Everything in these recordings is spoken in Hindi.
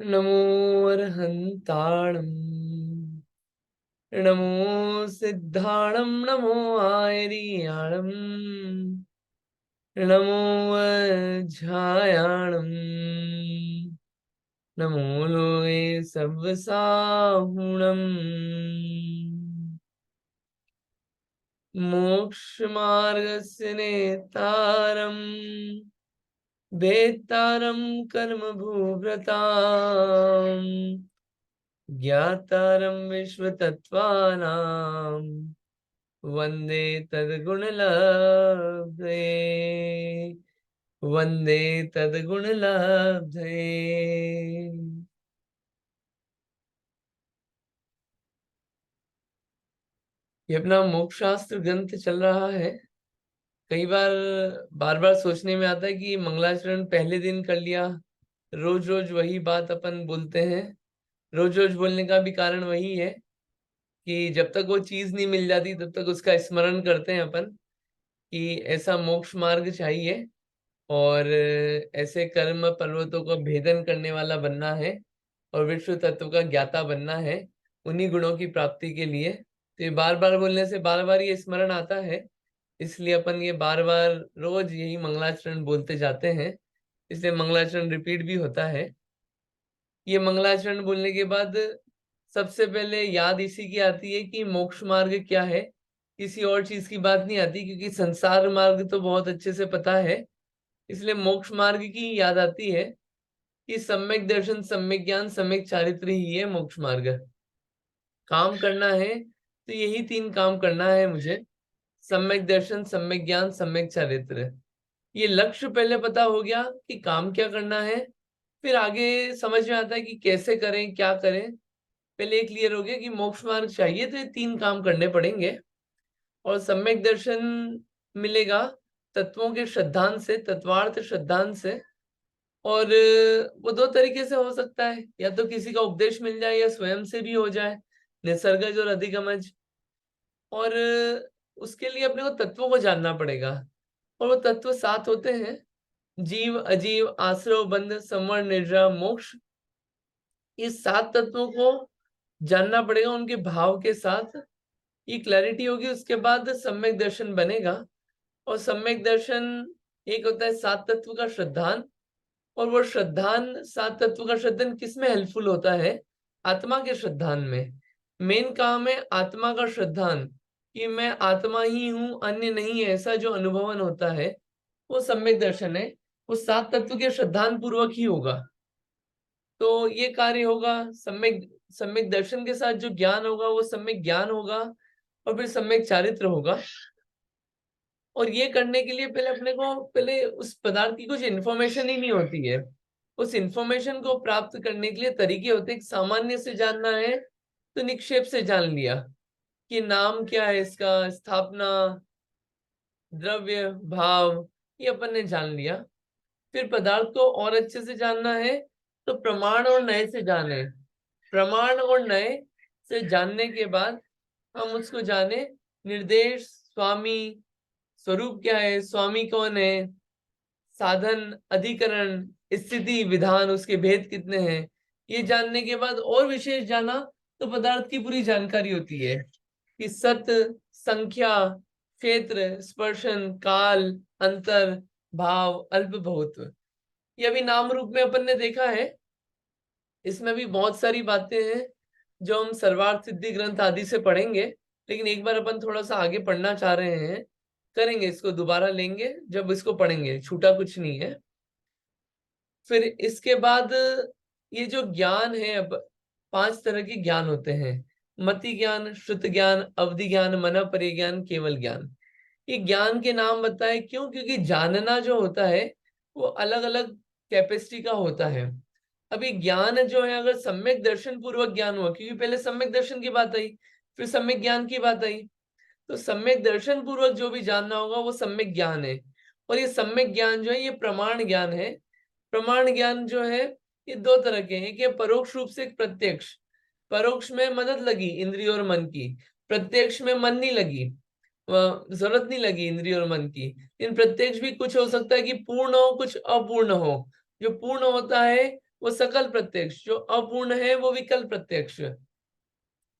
नमो अर्हन्ताणम् नमो सिद्धाणं नमो आयर्याणं नमो वज्झायाणं नमो लोये सव्वसाहुणम् मोक्षमार्गस्य नेतारम् वेत्तारं कर्मभूभृताम् ज्ञातारं विश्वतत्त्वानां वन्दे तद्गुणलब्धे वन्दे तद्गुणलब्धे। ये अपना मोक्ष शास्त्र ग्रंथ चल रहा है। कई बार बार बार सोचने में आता है कि मंगलाचरण पहले दिन कर लिया, रोज रोज वही बात अपन बोलते हैं। रोज रोज बोलने का भी कारण वही है कि जब तक वो चीज नहीं मिल जाती तब तक उसका स्मरण करते हैं अपन कि ऐसा मोक्ष मार्ग चाहिए और ऐसे कर्म पर्वतों को भेदन करने वाला बनना है और विश्व तत्व का ज्ञाता बनना है उन्हीं गुणों की प्राप्ति के लिए। तो ये बार बार बोलने से बार बार ये स्मरण आता है, इसलिए अपन ये बार बार रोज यही मंगलाचरण बोलते जाते हैं, इसलिए मंगलाचरण रिपीट भी होता है। ये मंगलाचरण बोलने के बाद सबसे पहले याद इसी की आती है कि मोक्ष मार्ग क्या है, किसी और चीज की बात नहीं आती, क्योंकि संसार मार्ग तो बहुत अच्छे से पता है। इसलिए मोक्ष मार्ग की याद आती है कि सम्यक दर्शन, सम्यक ज्ञान, सम्यक चारित्र ही है मोक्ष मार्ग। काम करना है तो यही तीन काम करना है मुझे: सम्यक दर्शन, सम्यक ज्ञान, सम्यक चारित्र। ये लक्ष्य पहले पता हो गया कि काम क्या करना है, फिर आगे समझ में आता है कि कैसे करें, क्या करें। पहले ये क्लियर हो गया कि मोक्ष मार्ग चाहिए तो ये तीन काम करने पड़ेंगे। और सम्यक दर्शन मिलेगा तत्वों के श्रद्धांत से, तत्वार्थ श्रद्धांत से। और वो दो तरीके से हो सकता है, या तो किसी का उपदेश मिल जाए या स्वयं से भी हो जाए, निसर्गज और अधिगमज। और उसके लिए अपने को तत्वों को जानना पड़ेगा, और वो तत्व सात होते हैं: जीव, अजीव, आश्रव, बंध, संवरण, निद्रा, मोक्ष। इस सात तत्वों को जानना पड़ेगा उनके भाव के साथ। ये क्लैरिटी होगी, उसके बाद सम्यक दर्शन बनेगा। और सम्यक दर्शन एक होता है सात तत्व का श्रद्धान। और वो श्रद्धान, सात तत्व का श्रद्धान किस में हेल्पफुल होता है? आत्मा के श्रद्धान में। मेन काम है आत्मा का श्रद्धान, कि मैं आत्मा ही हूं, अन्य नहीं है, ऐसा जो अनुभवन होता है वो सम्यक दर्शन है। वो सात तत्व के श्रद्धान पूर्वक ही होगा। तो ये कार्य होगा सम्यक। सम्यक दर्शन के साथ जो ज्ञान होगा वो सम्यक ज्ञान होगा, और फिर सम्यक चारित्र होगा। और ये करने के लिए पहले अपने को पहले उस पदार्थ की कुछ इन्फॉर्मेशन ही नहीं होती है। उस इन्फॉर्मेशन को प्राप्त करने के लिए तरीके होते हैं। सामान्य से जानना है तो निक्षेप से जान लिया कि नाम क्या है इसका, स्थापना, द्रव्य, भाव, ये अपन ने जान लिया। फिर पदार्थ को और अच्छे से जानना है तो प्रमाण और नए से जाने। प्रमाण और नए से जानने के बाद हम उसको जाने। निर्देश, स्वामी, स्वरूप क्या है, स्वामी कौन है, साधन, अधिकरण, स्थिति, विधान, उसके भेद कितने हैं, ये जानने के बाद और विशेष जाना तो पदार्थ की पूरी जानकारी होती है कि सत, संख्या, क्षेत्र, स्पर्शन, काल, अंतर, भाव, अल्प, बहुत्व। ये अभी नाम रूप में अपन ने देखा है। इसमें भी बहुत सारी बातें हैं जो हम सर्वार्थ सिद्धि ग्रंथ आदि से पढ़ेंगे, लेकिन एक बार अपन थोड़ा सा आगे पढ़ना चाह रहे हैं, करेंगे इसको दोबारा लेंगे जब इसको पढ़ेंगे, छूटा कुछ नहीं है। फिर इसके बाद ये जो ज्ञान है, अब पांच तरह के ज्ञान होते हैं: मति ज्ञान, श्रुत ज्ञान, अवधि ज्ञान, मन परिज्ञान, केवल ज्ञान। ये ज्ञान के नाम बताए क्यों? क्योंकि जानना जो होता है वो अलग अलग कैपेसिटी का होता है। अभी ज्ञान जो है, अगर सम्यक दर्शन पूर्वक ज्ञान हुआ, क्योंकि पहले सम्यक दर्शन की बात आई, फिर सम्यक ज्ञान की बात आई, तो सम्यक दर्शन पूर्वक जो भी जानना होगा वो सम्यक ज्ञान है। और ये सम्यक ज्ञान जो है ये प्रमाण ज्ञान है। प्रमाण ज्ञान जो है ये दो तरह के हैं। एक है परोक्ष रूप से, एक प्रत्यक्ष। परोक्ष में मदद लगी इंद्रिय और मन की, प्रत्यक्ष में मन नहीं लगी, जरूरत नहीं लगी इंद्रिय और मन की। इन प्रत्यक्ष भी कुछ हो सकता है कि पूर्ण हो, कुछ अपूर्ण हो। जो पूर्ण होता है वो सकल प्रत्यक्ष, जो अपूर्ण है वो विकल्प प्रत्यक्ष।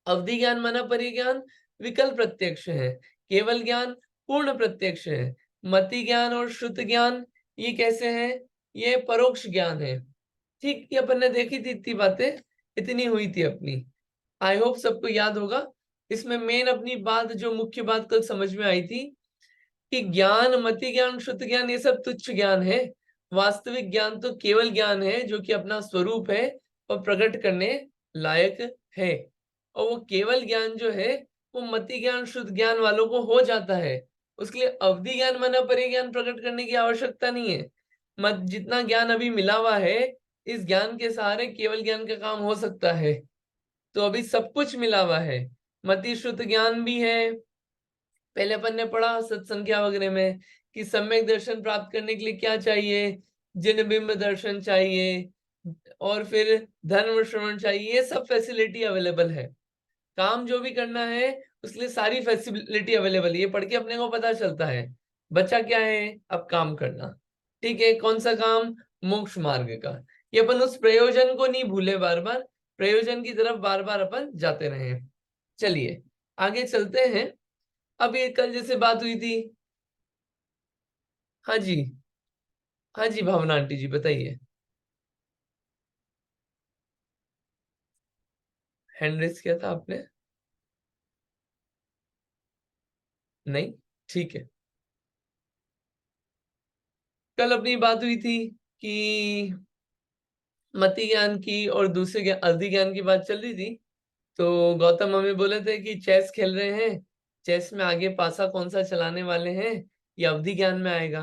अवधि ज्ञान माना परिज्ञान विकल्प प्रत्यक्ष है, केवल ज्ञान पूर्ण प्रत्यक्ष है। मति ज्ञान और श्रुत ज्ञान ये कैसे हैं? ये परोक्ष ज्ञान है। ठीक, ये अपन ने देखी थी, इतनी बातें इतनी हुई थी अपनी। आई होप सबको याद होगा। इसमें मेन अपनी बात, जो मुख्य बात कल समझ में आई थी कि ज्ञान, मति ज्ञान, शुद्ध ज्ञान ये सब तुच्छ ज्ञान है। वास्तविक ज्ञान तो केवल ज्ञान है, जो कि अपना स्वरूप है और प्रकट करने लायक है। और वो केवल ज्ञान जो है वो मति ज्ञान, शुद्ध ज्ञान वालों को हो जाता है। उसके लिए अवधि ज्ञान माना परिज्ञान प्रकट करने की आवश्यकता नहीं है। मत जितना ज्ञान अभी मिला हुआ है, इस ज्ञान के सहारे केवल ज्ञान का काम हो सकता है। तो अभी सब कुछ मिला हुआ है, मति शुद्ध ज्ञान भी है। पहले अपन ने पढ़ा सत्संख्या वगैरह में कि सम्यक दर्शन प्राप्त करने के लिए क्या चाहिए? जिन बिंब दर्शन चाहिए, और फिर धर्म श्रवण चाहिए। ये सब फैसिलिटी अवेलेबल है। काम जो भी करना है उसके लिए सारी फैसिलिटी अवेलेबल है। ये पढ़ के अपने को पता चलता है। बच्चा क्या है? अब काम करना। ठीक है, कौन सा काम? मोक्ष मार्ग का। ये अपन उस प्रयोजन को नहीं भूले, बार बार प्रयोजन की तरफ बार बार अपन जाते रहे। चलिए आगे चलते हैं। अब ये कल जैसे बात हुई थी। हाँ जी, हाँ जी, भावना आंटी जी बताइए। हैंड रेस किया था आपने? नहीं, ठीक है। कल अपनी बात हुई थी कि मति ज्ञान की और दूसरे ज्ञान, अधि ज्ञान की बात चल रही थी। तो गौतम हमें बोले थे कि चेस खेल रहे हैं, चेस में आगे पासा कौन सा चलाने वाले हैं, ये अवधि ज्ञान में आएगा।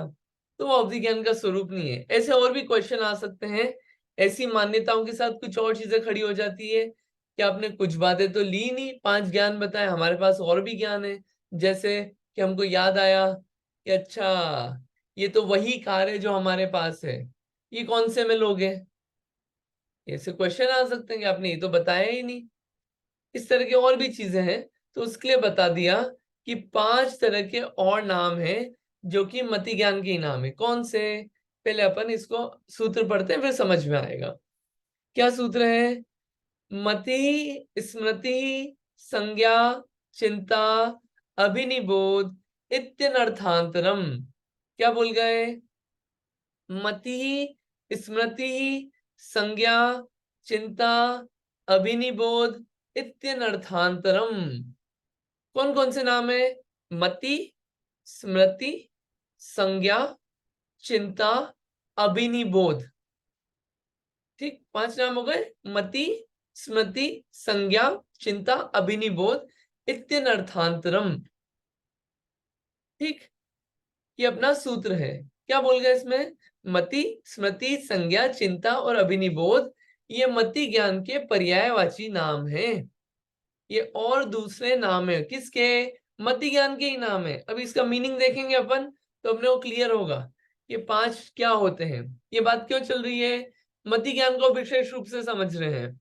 तो वो अवधि ज्ञान का स्वरूप नहीं है। ऐसे और भी क्वेश्चन आ सकते हैं। ऐसी मान्यताओं के साथ कुछ और चीजें खड़ी हो जाती है कि आपने कुछ बातें तो ली नहीं, 5 ज्ञान बताए, हमारे पास और भी ज्ञान है। जैसे कि हमको याद आया कि अच्छा, ये तो वही कार है जो हमारे पास है, ये कौन से में लोग हैं? ऐसे क्वेश्चन आ सकते हैं कि आपने ये तो बताया ही नहीं। इस तरह की और भी चीजें हैं। तो उसके लिए बता दिया कि 5 तरह के और नाम हैं जो कि मति ज्ञान के ही नाम है। कौन से? पहले अपन इसको सूत्र पढ़ते हैं, फिर समझ में आएगा। क्या सूत्र है? मति, स्मृति, संज्ञा, चिंता, अभिनिबोध, इत्यनर्थांतरम। क्या बोल गए? मति, स्मृति, संज्ञा, चिंता, अभिनिबोध, इत्यनर्थांतरम। कौन कौन से नाम है? मति, स्मृति, संज्ञा, चिंता, अभिनिबोध। ठीक, 5 नाम हो गए। मति, स्मृति, संज्ञा, चिंता, अभिनिबोध, इत्यनर्थांतरम। ठीक, ये अपना सूत्र है। क्या बोल गए इसमें? मति, स्मृति, संज्ञा, चिंता और अभिनिबोध ये मति ज्ञान के पर्यायवाची नाम हैं। ये और दूसरे नाम है किसके? मति ज्ञान के ही नाम है। अब इसका मीनिंग देखेंगे अपन तो अपने को क्लियर होगा ये 5 क्या होते हैं, ये बात क्यों चल रही है। मति ज्ञान को विशेष रूप से समझ रहे हैं।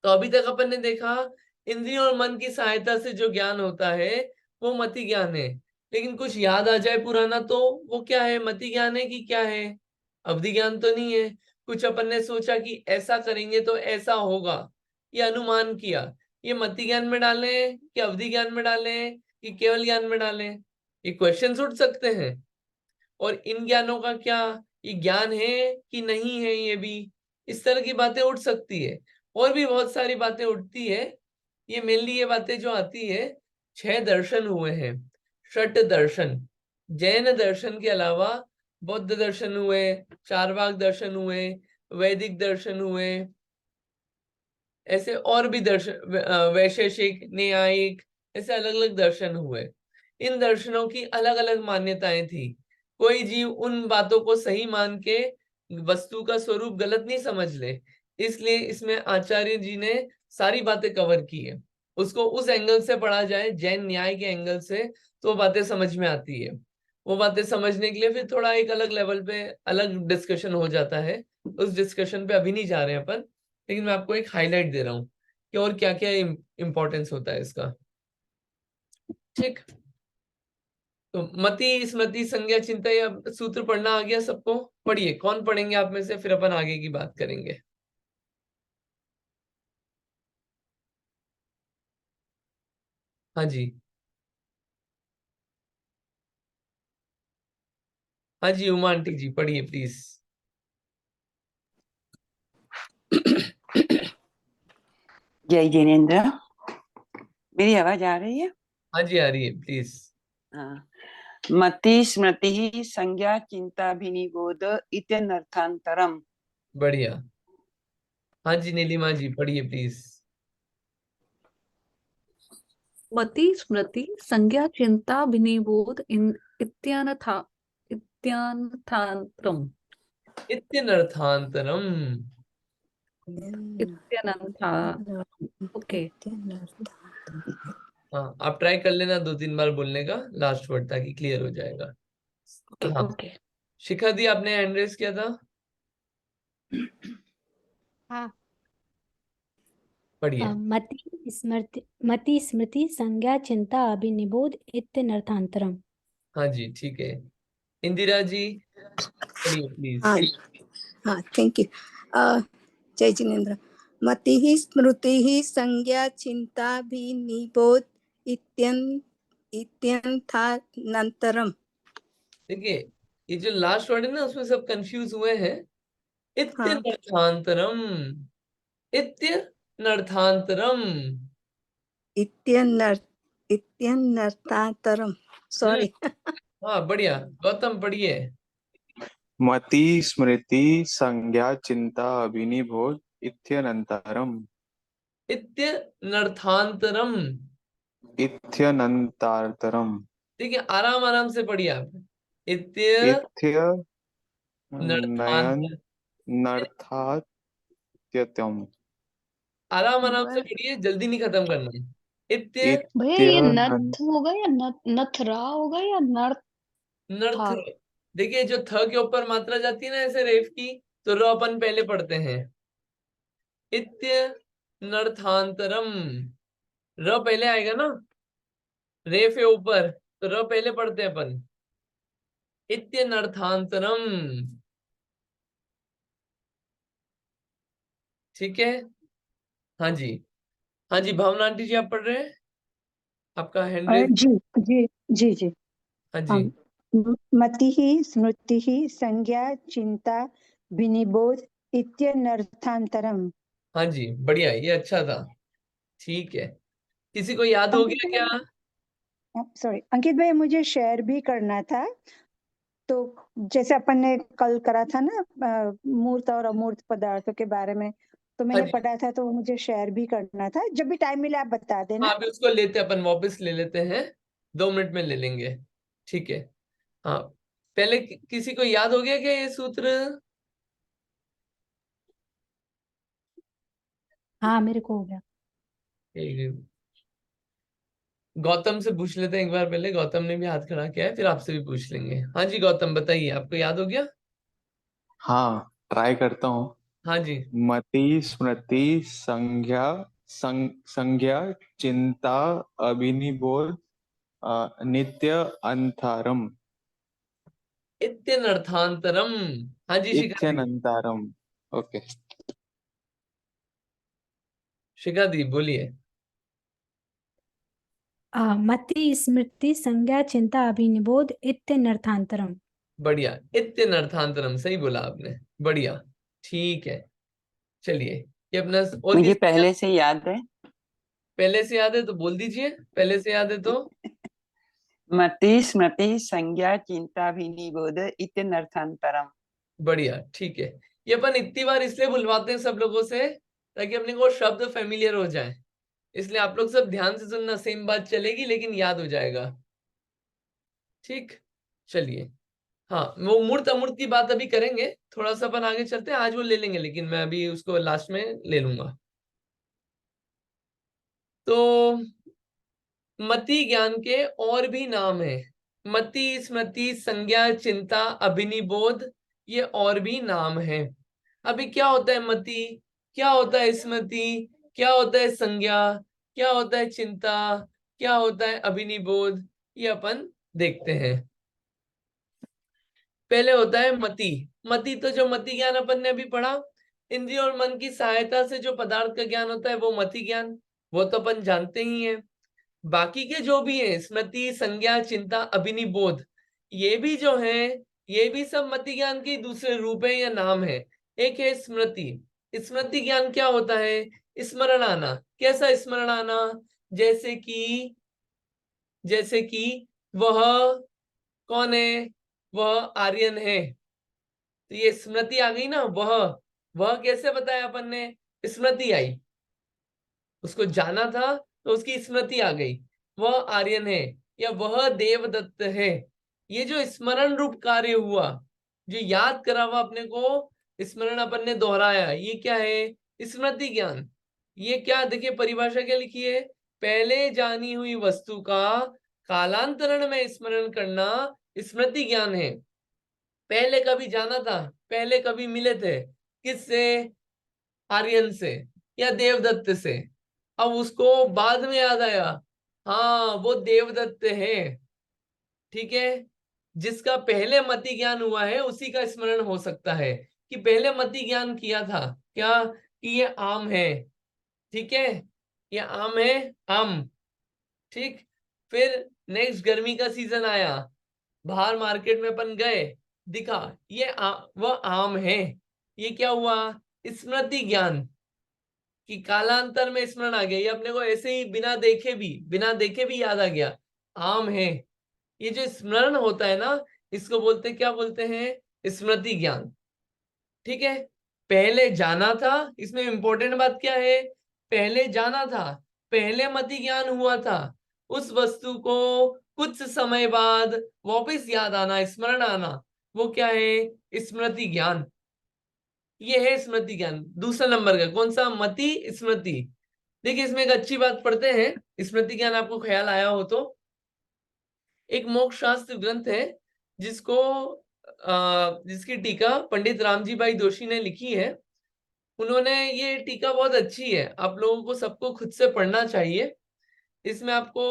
तो अभी तक अपन ने देखा इंद्रियों और मन की सहायता से जो ज्ञान होता है वो मति ज्ञान है। लेकिन कुछ याद आ जाए पुराना तो वो क्या है? मति ज्ञान है कि क्या है? अवधि ज्ञान तो नहीं है। कुछ अपन ने सोचा कि ऐसा करेंगे तो ऐसा होगा, ये अनुमान किया, ये मति ज्ञान में डालें कि अवधि ज्ञान में डालें कि केवल ज्ञान में डालें? ये क्वेश्चन उठ सकते हैं। और इन ज्ञानों का क्या, ये ज्ञान है कि नहीं है, ये भी इस तरह की बातें उठ सकती है। और भी बहुत सारी बातें उठती है। ये मेनली ये बातें जो आती है, 6 दर्शन हुए हैं, षट दर्शन। जैन दर्शन के अलावा बौद्ध दर्शन हुए, चारवाक दर्शन हुए, वैदिक दर्शन हुए, ऐसे और भी दर्शन, वैशेषिक, न्यायिक, ऐसे अलग अलग दर्शन हुए। इन दर्शनों की अलग अलग मान्यताएं थी। कोई जीव उन बातों को सही मान के वस्तु का स्वरूप गलत नहीं समझ ले। इसलिए इसमें आचार्य जी ने सारी बातें कवर की है। उसको उस एंगल से पढ़ा जाए, जैन न्याय के एंगल से, तो वो बातें समझ में आती है। वो बातें समझने के लिए फिर थोड़ा एक अलग लेवल पे अलग डिस्कशन हो जाता है। उस डिस्कशन पे अभी नहीं जा रहे हैं अपन, लेकिन मैं आपको एक हाईलाइट दे रहा हूँ कि और क्या क्या इंपॉर्टेंस होता है इसका। ठीक, तो मति स्मृति संज्ञा चिंता, या सूत्र पढ़ना आ गया सबको? पढ़िए, कौन पढ़ेंगे आप में से, फिर अपन आगे की बात करेंगे। हाँ जी, हाँ जी, उमा आंटी जी पढ़िए प्लीज। जय जिनेन्द्र। मेरी आवाज आ रही है? हाँ जी, आ रही है, प्लीज। हाँ। मति स्मृति संज्ञा चिंताभिनिबोध इत्यनर्थांतरम। बढ़िया। हाँ जी, नीलिमा जी पढ़िए प्लीज। मति स्मृति संज्ञा चिंता विनिबोध इत्यनथा इत्यनथांतरम। इत्यनर्थांतरम। इत्यनथा। ओके। हाँ, आप ट्राई कर लेना 2-3 बार बोलने का लास्ट वर्ड, ताकि क्लियर हो जाएगा। ओके हाँ, ओके। शिखा दी आपने हैंड रेस किया था, हाँ। पढ़िए। मति स्मृति संज्ञा चिंता अभिनिबोध इत्यनर्थांतरम। हाँ जी, ठीक है। इंदिरा जी पढ़िए प्लीज। हाँ हाँ, थैंक यू। जय जिनेन्द्र। मतिः स्मृतिः संज्ञा चिंता भी निबोध इत्यन्थानन्तरम्। देखिए, ये जो लास्ट वर्ड है ना, उसमें सब कंफ्यूज हुए हैं। हाँ, इत्यनर्थांतरम, इत्यनर्थांतरम। इत्यन्नर्थांतरम्। सॉरी। हाँ, बढ़िया। गौतम पढ़िए। मति स्मृति संज्ञा चिंता अभिनिबोध इत्यनंतरम। इत्यनर्थांतरम। इत्यनंतारतरम। देखिए, आराम आराम से पढ़िए आप। इत्य इत्य नयन नर्थांतर। नर्थात्यतम। आराम आराम से पढ़िए, जल्दी नहीं खत्म करना है। इत्य भैया इत्य ये नथ होगा या नथरा होगा या नर्थ नर्थ। था? देखिए, जो थ के ऊपर मात्रा जाती है ना ऐसे रेफ की, तो र अपन पहले पढ़ते हैं। इत्य नर्थांतरम, र पहले आएगा ना, रेफ है ऊपर, तो र पहले पढ़ते हैं अपन। इत्य नर्थांतरम। ठीक है। हाँ जी, हाँ जी, भावना आंटी जी आप पढ़ रहे हैं, आपका हैंड रेस। जी जी जी जी। हाँ जी, मतिः स्मृतिः संज्ञा चिंता विनिबोध इत्यनर्थांतरम। हाँ जी, बढ़िया, ये अच्छा था। ठीक है, किसी को याद हो गया क्या? सॉरी अंकित भाई, मुझे शेयर भी करना था। तो जैसे अपन ने कल करा था ना मूर्त और अमूर्त पदार्थों के बारे में, तो हाँ मैंने जी, पढ़ा था, तो मुझे शेयर भी करना था। जब भी टाइम मिले आप बता देना। हाँ, अभी उसको लेते अपन वापस ले लेते हैं, 2 मिनट में ले लेंगे। ठीक है। हाँ, पहले किसी को याद हो गया क्या ये सूत्र? हाँ मेरे को हो गया। गौतम से पूछ लेते हैं एक बार, पहले गौतम ने भी हाथ खड़ा किया है, फिर आपसे भी पूछ लेंगे। हाँ जी, गौतम बताइए, आपको याद हो गया? हाँ, ट्राई करता हूँ। हाँ जी, मति स्मृति संज्ञा संज्ञा चिंता अभिनिबोध नित्य अंतरम। इत्यनर्थांतरम। हाँ जी, शिखा दी, इत्यनंतरम। ओके। शिखा दी बोलिए। मति स्मृति संज्ञा चिंता अभिनिबोध इत्यनर्थांतरम। बढ़िया, इत्यनर्थांतरम, सही बोला आपने, बढ़िया। ठीक है, चलिए, ये अपना। और मुझे किसी को पहले से याद है। पहले से याद है तो बोल दीजिए, पहले से याद है तो। मति स्मृति संज्ञा चिंताभिनिबोध इत्यनर्थांतरम। बढ़िया, ठीक है। ये अपन इतनी बार इसलिए बुलवाते हैं सब लोगों से, ताकि अपने को शब्द फेमिलियर हो जाए। इसलिए आप लोग सब ध्यान से सुनना, सेम बात चलेगी लेकिन याद हो जाएगा। ठीक, चलिए। हाँ, वो मूर्त अमूर्त की बात अभी करेंगे, थोड़ा सा अपन आगे चलते हैं, आज वो ले लेंगे, लेकिन मैं अभी उसको लास्ट में ले लूंगा। तो मति ज्ञान के और भी नाम है। मति स्मृति संज्ञा चिंता अभिनिबोध, ये और भी नाम है। अभी क्या होता है मति, क्या होता है स्मृति, क्या होता है संज्ञा, क्या होता है चिंता, क्या होता है अभिनिबोध, ये अपन देखते हैं। पहले होता है मति। मति तो जो मति ज्ञान अपन ने अभी पढ़ा, इंद्रिय और मन की सहायता से जो पदार्थ का ज्ञान होता है वो मति ज्ञान, वो तो अपन जानते ही हैं। बाकी के जो भी है स्मृति, संज्ञा, चिंता, अभिनिबोध, ये भी जो है ये भी सब मति ज्ञान के दूसरे रूप है या नाम है। एक है स्मृति। स्मृति ज्ञान क्या होता है? स्मरण आना। कैसा स्मरण आना? जैसे कि वह कौन है? वह आर्यन है। तो ये स्मृति आ गई ना। वह कैसे बताया अपन ने? स्मृति आई, उसको जाना था तो उसकी स्मृति आ गई, वह आर्यन है या वह देवदत्त है। ये जो स्मरण रूप कार्य हुआ, जो याद करा हुआ अपने को, स्मरण अपन ने दोहराया, ये क्या है? स्मृति ज्ञान। ये क्या, देखिए परिभाषा क्या लिखी है? पहले जानी हुई वस्तु का कालांतरण में स्मरण करना स्मृति ज्ञान है। पहले कभी जाना था, पहले कभी मिले थे, किससे? आर्यन से या देवदत्त से। अब उसको बाद में याद आया, हाँ वो देवदत्त है। ठीक है, जिसका पहले मति ज्ञान हुआ है उसी का स्मरण हो सकता है कि पहले मति ज्ञान किया था क्या, कि ये आम है। ठीक है, ये आम है, आम। ठीक, फिर नेक्स्ट गर्मी का सीजन आया, बाहर मार्केट में अपन गए, दिखा ये वह आम है। ये क्या हुआ? स्मृति ज्ञान कि कालांतर में स्मरण आ गया। ये अपने को ऐसे ही बिना देखे भी याद आ गया, आम है। ये जो स्मरण होता है ना, इसको बोलते क्या बोलते हैं? स्मृति ज्ञान। ठीक है, पहले जाना था, इसमें इंपॉर्टेंट बात क्या है? पहले जाना था, पहले मति ज्ञान हुआ था, उस वस्तु को कुछ समय बाद वापस याद आना, स्मरण आना, वो क्या है? स्मृति ज्ञान। ये है स्मृति ज्ञान। दूसरा नंबर का कौन सा? मति स्मृति। देखिए इसमें एक अच्छी बात पढ़ते हैं, स्मृति ज्ञान आपको ख्याल आया हो तो। एक मोक्ष शास्त्र ग्रंथ है जिसकी टीका पंडित रामजी भाई जोशी ने लिखी है। उन्होंने, ये टीका बहुत अच्छी है, आप लोगों को सबको खुद से पढ़ना चाहिए। इसमें आपको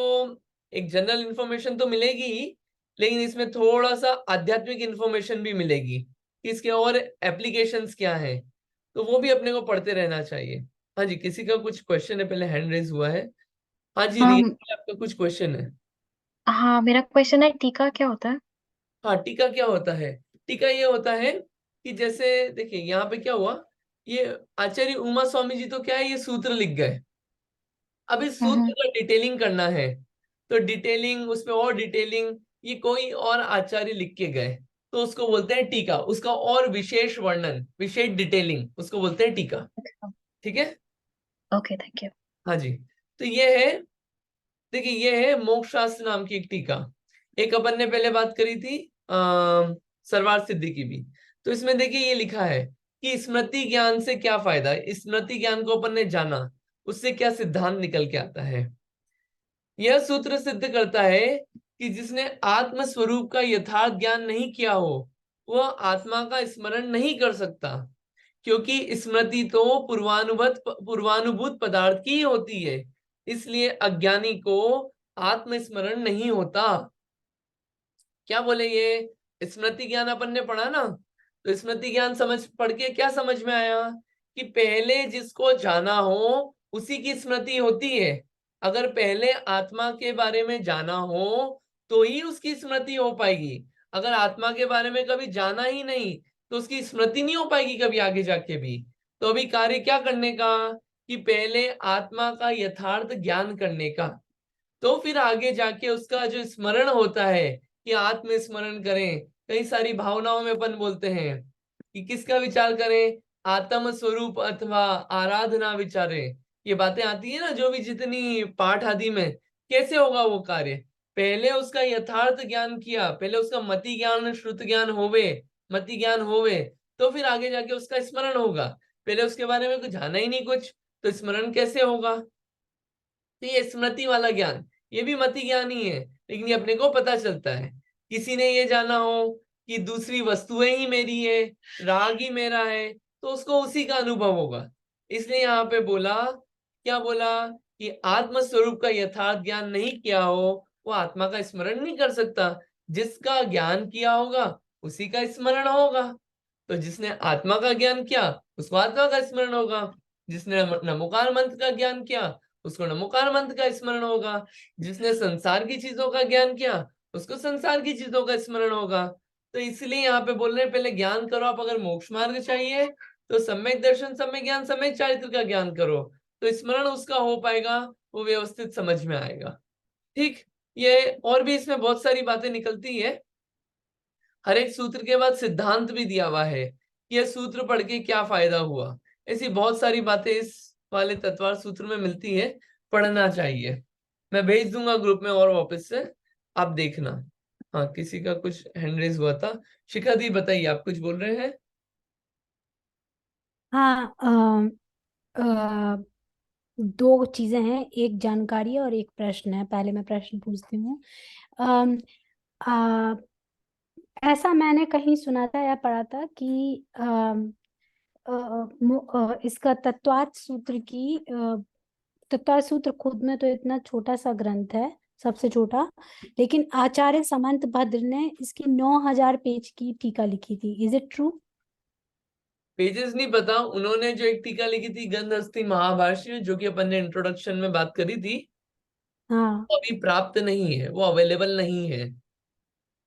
एक जनरल इंफॉर्मेशन तो मिलेगी ही, लेकिन इसमें थोड़ा सा आध्यात्मिक इंफॉर्मेशन भी मिलेगी कि इसके और एप्लीकेशंस क्या हैं, तो वो भी अपने को पढ़ते रहना चाहिए। हाँ जी, किसी का कुछ क्वेश्चन है? पहले हैंड रेज हुआ है। हाँ जी हाँ रिया, आपका कुछ क्वेश्चन है? हाँ, मेरा क्वेश्चन है, टीका क्या होता है? हाँ, टीका क्या होता है? टीका ये होता है कि जैसे देखिए यहाँ पे क्या हुआ, ये आचार्य उमा स्वामी जी तो क्या है, ये सूत्र लिख गए। अब इस सूत्र का डिटेलिंग करना है, तो डिटेलिंग, उसमें और डिटेलिंग, ये कोई और आचार्य लिख के गए तो उसको बोलते हैं टीका। उसका और विशेष वर्णन, विशेष डिटेलिंग, उसको बोलते हैं टीका। ठीक है, ओके, थैंक यू। हाँ जी। तो ये है, देखिए ये है मोक्ष शास्त्र नाम की एक टीका। एक अपन ने पहले बात करी थी सर्वार्थ सिद्धि की भी। तो इसमें देखिए ये लिखा है कि स्मृति ज्ञान से क्या फायदा है, स्मृति ज्ञान को अपन ने जाना, उससे क्या सिद्धांत निकल के आता है। यह सूत्र सिद्ध करता है कि जिसने आत्म स्वरूप का यथार्थ ज्ञान नहीं किया हो वह आत्मा का स्मरण नहीं कर सकता, क्योंकि स्मृति तो पूर्वानुभूत पदार्थ की ही होती है, इसलिए अज्ञानी को आत्मस्मरण नहीं होता। क्या बोले ये? स्मृति ज्ञान अपन ने पढ़ा ना, तो स्मृति ज्ञान पढ़ के क्या समझ में आया कि पहले जिसको जाना हो उसी की स्मृति होती है। अगर पहले आत्मा के बारे में जाना हो तो ही उसकी स्मृति हो पाएगी। अगर आत्मा के बारे में कभी जाना ही नहीं तो उसकी स्मृति नहीं हो पाएगी कभी आगे जाके भी। तो अभी कार्य क्या करने का कि पहले आत्मा का यथार्थ ज्ञान करने का, तो फिर आगे जाके उसका जो स्मरण होता है कि आत्मस्मरण करें। कई सारी भावनाओं में अपन बोलते हैं कि किसका विचार करें, आत्म स्वरूप अथवा आराधना विचारे, ये बातें आती है ना जो भी जितनी पाठ आदि में। कैसे होगा वो कार्य? पहले उसका यथार्थ ज्ञान किया, पहले उसका मति ज्ञान श्रुत ज्ञान होवे, मति ज्ञान होवे, तो फिर आगे जाके उसका स्मरण होगा। पहले उसके बारे में कुछ जाना ही नहीं कुछ, तो स्मरण कैसे होगा? तो ये स्मृति वाला ज्ञान, ये भी मति ज्ञान ही है, लेकिन ये अपने को पता चलता है। किसी ने ये जाना हो कि दूसरी वस्तुएं ही मेरी है, राग ही मेरा है, तो उसको उसी का अनुभव होगा। इसलिए यहाँ पे बोला, क्या बोला कि आत्म स्वरूप का यथार्थ ज्ञान नहीं किया हो वो आत्मा का स्मरण नहीं कर सकता। जिसका ज्ञान किया होगा उसी का स्मरण होगा। तो जिसने आत्मा का ज्ञान किया उसको आत्मा का स्मरण होगा, जिसने नमोकार मंत्र का ज्ञान किया उसको नमोकार मंत्र का स्मरण होगा, जिसने संसार की चीजों का ज्ञान किया उसको संसार की चीजों का स्मरण होगा। तो इसलिए यहाँ पे बोल रहे हैं पहले ज्ञान करो। आप अगर मोक्ष मार्ग चाहिए तो सम्यक दर्शन, सम्यक ज्ञान, सम्यक चारित्र का ज्ञान करो, तो स्मरण उसका हो पाएगा, वो व्यवस्थित समझ में आएगा। ठीक। ये और भी इसमें बहुत सारी बातें निकलती है। हर एक सूत्र के बाद सिद्धांत भी दिया हुआ है कि यह सूत्र पढ़ के क्या फायदा हुआ। ऐसी बहुत सारी बातें इस वाले तत्वार सूत्र में मिलती है, पढ़ना चाहिए। मैं भेज दूंगा ग्रुप में और वापस से, आप देखना। हाँ, किसी का कुछ हैंड रेज हुआ था। शिखा दी बताइए, आप कुछ बोल रहे हैं? हाँ, अ, दो चीजें हैं, एक जानकारी है और एक प्रश्न है। पहले मैं प्रश्न पूछती हूँ। अम, अ, ऐसा मैंने कहीं सुना था या पढ़ा था कि इसका तत्वार्थ सूत्र की तत्वार्थ सूत्र खुद में तो इतना छोटा सा ग्रंथ है, सबसे छोटा, लेकिन आचार्य समंत भद्र ने इसकी 9,000 पेज की टीका लिखी थी। Is it true? पेजेस नहीं पता। उन्होंने जो एक टीका लिखी थी गंधहस्ती महाभाष्य, जो कि अपन ने इंट्रोडक्शन में बात करी थी, हाँ। वो अभी प्राप्त नहीं है, वो अवेलेबल नहीं है।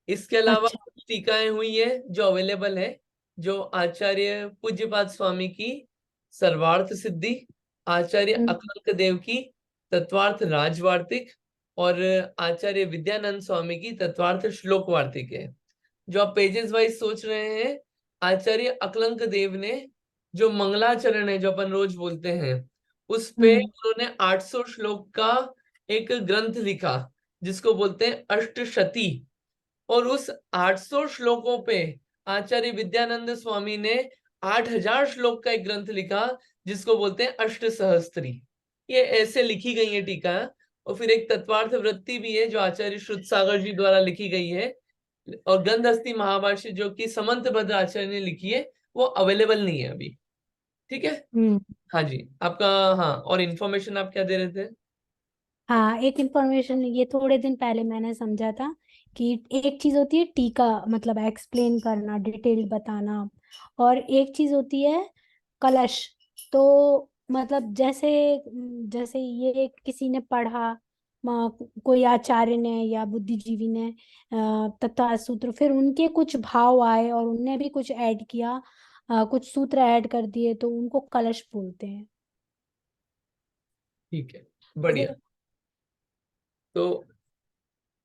इसके अलावा अच्छा। कुछ टीकाएं हुई है जो अवेलेबल है, जो आचार्य पूज्यपाद स्वामी की सर्वार्थ सिद्धि, आचार्य हम्म। अकलंक देव की तत्वार्थ राजवार्तिक, और आचार्य विद्यानंद स्वामी की तत्वार्थ श्लोक वार्तिक है। जो आप पेजेस वाइज सोच रहे हैं, आचार्य अकलंक देव ने जो मंगलाचरण है जो अपन रोज बोलते हैं, उस पे हम्म। उन्होंने 800 श्लोक का एक ग्रंथ लिखा जिसको बोलते हैं अष्टशती। और उस 800 श्लोकों पे आचार्य विद्यानंद स्वामी ने 8,000 श्लोक का एक ग्रंथ लिखा जिसको बोलते हैं अष्ट सहस्त्री। ये ऐसे लिखी गई है टीका। और फिर एक तत्वार्थ वृत्ति भी है जो आचार्य श्रुत सागर जी द्वारा लिखी गई है। और गंधहस्ती महाभाष्य जो कि समंत भद्र आचार्य ने लिखी है, वो अवेलेबल नहीं है अभी। ठीक है। हम्म। हाँ जी, आपका। हाँ, और इन्फॉर्मेशन आप क्या दे रहे थे? हाँ, एक इंफॉर्मेशन ये थोड़े दिन पहले मैंने समझा था कि एक चीज होती है टीका, मतलब एक्सप्लेन करना, डिटेल बताना, और एक चीज होती है कलश। तो मतलब जैसे जैसे ये किसी ने पढ़ा, कोई आचार्य ने या बुद्धिजीवी ने तत्व सूत्र, फिर उनके कुछ भाव आए और उनने भी कुछ ऐड किया, कुछ सूत्र ऐड कर दिए, तो उनको कलश बोलते हैं। ठीक है, बढ़िया। तो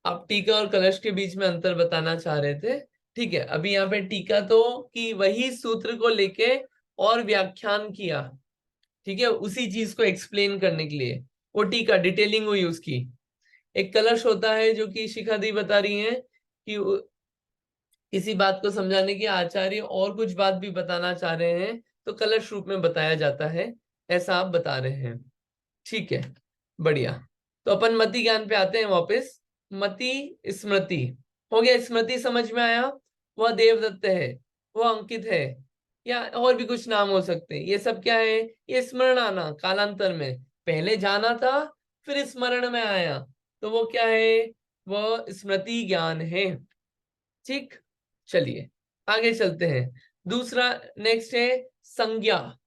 आप टीका और कलश के बीच में अंतर बताना चाह रहे थे। ठीक है, अभी यहाँ पे टीका तो कि वही सूत्र को लेके और व्याख्यान किया, ठीक है, उसी चीज को एक्सप्लेन करने के लिए वो टीका डिटेलिंग हुई उसकी। एक कलश होता है जो कि शिखा दी बता रही है कि किसी बात को समझाने के आचार्य और कुछ बात भी बताना चाह रहे हैं तो कलश रूप में बताया जाता है, ऐसा आप बता रहे हैं। ठीक है, बढ़िया। तो अपन मति ज्ञान पे आते हैं वापस। मति स्मृति हो गया। स्मृति समझ में आया, वह देवदत्त है, वह अंकित है, या और भी कुछ नाम हो सकते हैं। ये सब क्या है? ये स्मरण आना कालांतर में, पहले जाना था फिर स्मरण में आया, तो वो क्या है? वह स्मृति ज्ञान है। ठीक, चलिए आगे चलते हैं। दूसरा नेक्स्ट है संज्ञा।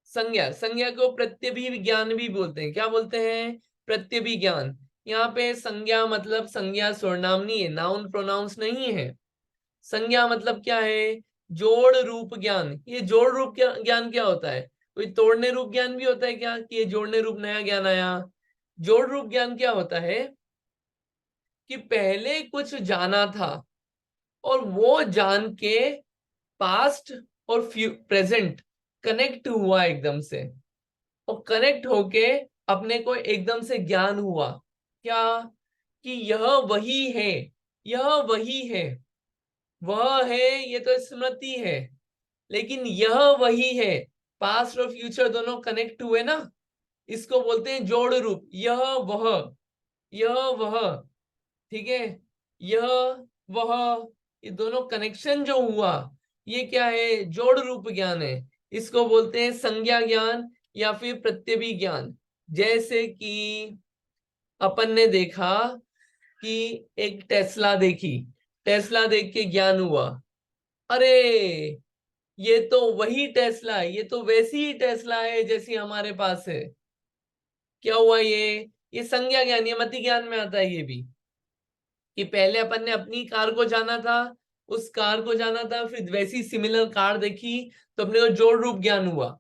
संज्ञा, संज्ञा को प्रत्यभिज्ञान भी बोलते हैं। क्या बोलते हैं? प्रत्यभिज्ञान। यहाँ पे संज्ञा मतलब संज्ञा सर्वनामनी है, नाउन प्रोनाउंस नहीं है। संज्ञा मतलब क्या है? जोड़ रूप ज्ञान। ये जोड़ रूप ज्ञान क्या होता है? कोई तोड़ने रूप ज्ञान भी होता है क्या कि ये जोड़ने रूप नया ज्ञान आया? जोड़ रूप ज्ञान क्या होता है कि पहले कुछ जाना था और वो जान के पास्ट और प्रेजेंट कनेक्ट हुआ एकदम से, और कनेक्ट होके अपने को एकदम से ज्ञान हुआ क्या कि यह वही है, यह वही है, वह है। ये तो स्मृति है, लेकिन यह वही है। पास्ट और फ्यूचर दोनों कनेक्ट हुए ना, इसको बोलते हैं जोड़ रूप। यह वह, यह वह, ठीक है, यह वह, ये दोनों कनेक्शन जो हुआ, ये क्या है? जोड़ रूप ज्ञान है। इसको बोलते हैं संज्ञा ज्ञान या फिर प्रत्यभि ज्ञान। जैसे कि अपन ने देखा कि एक टेस्ला देखी, टेस्ला देख के ज्ञान हुआ, अरे ये तो वही टेस्ला है, ये तो वैसी ही टेस्ला है जैसी हमारे पास है। क्या हुआ ये संज्ञा ज्ञान, ये मति ज्ञान में आता है ये भी, कि पहले अपन ने अपनी कार को जाना था, उस कार को जाना था, फिर वैसी सिमिलर कार देखी तो अपने को जोड़ रूप ज्ञान हुआ।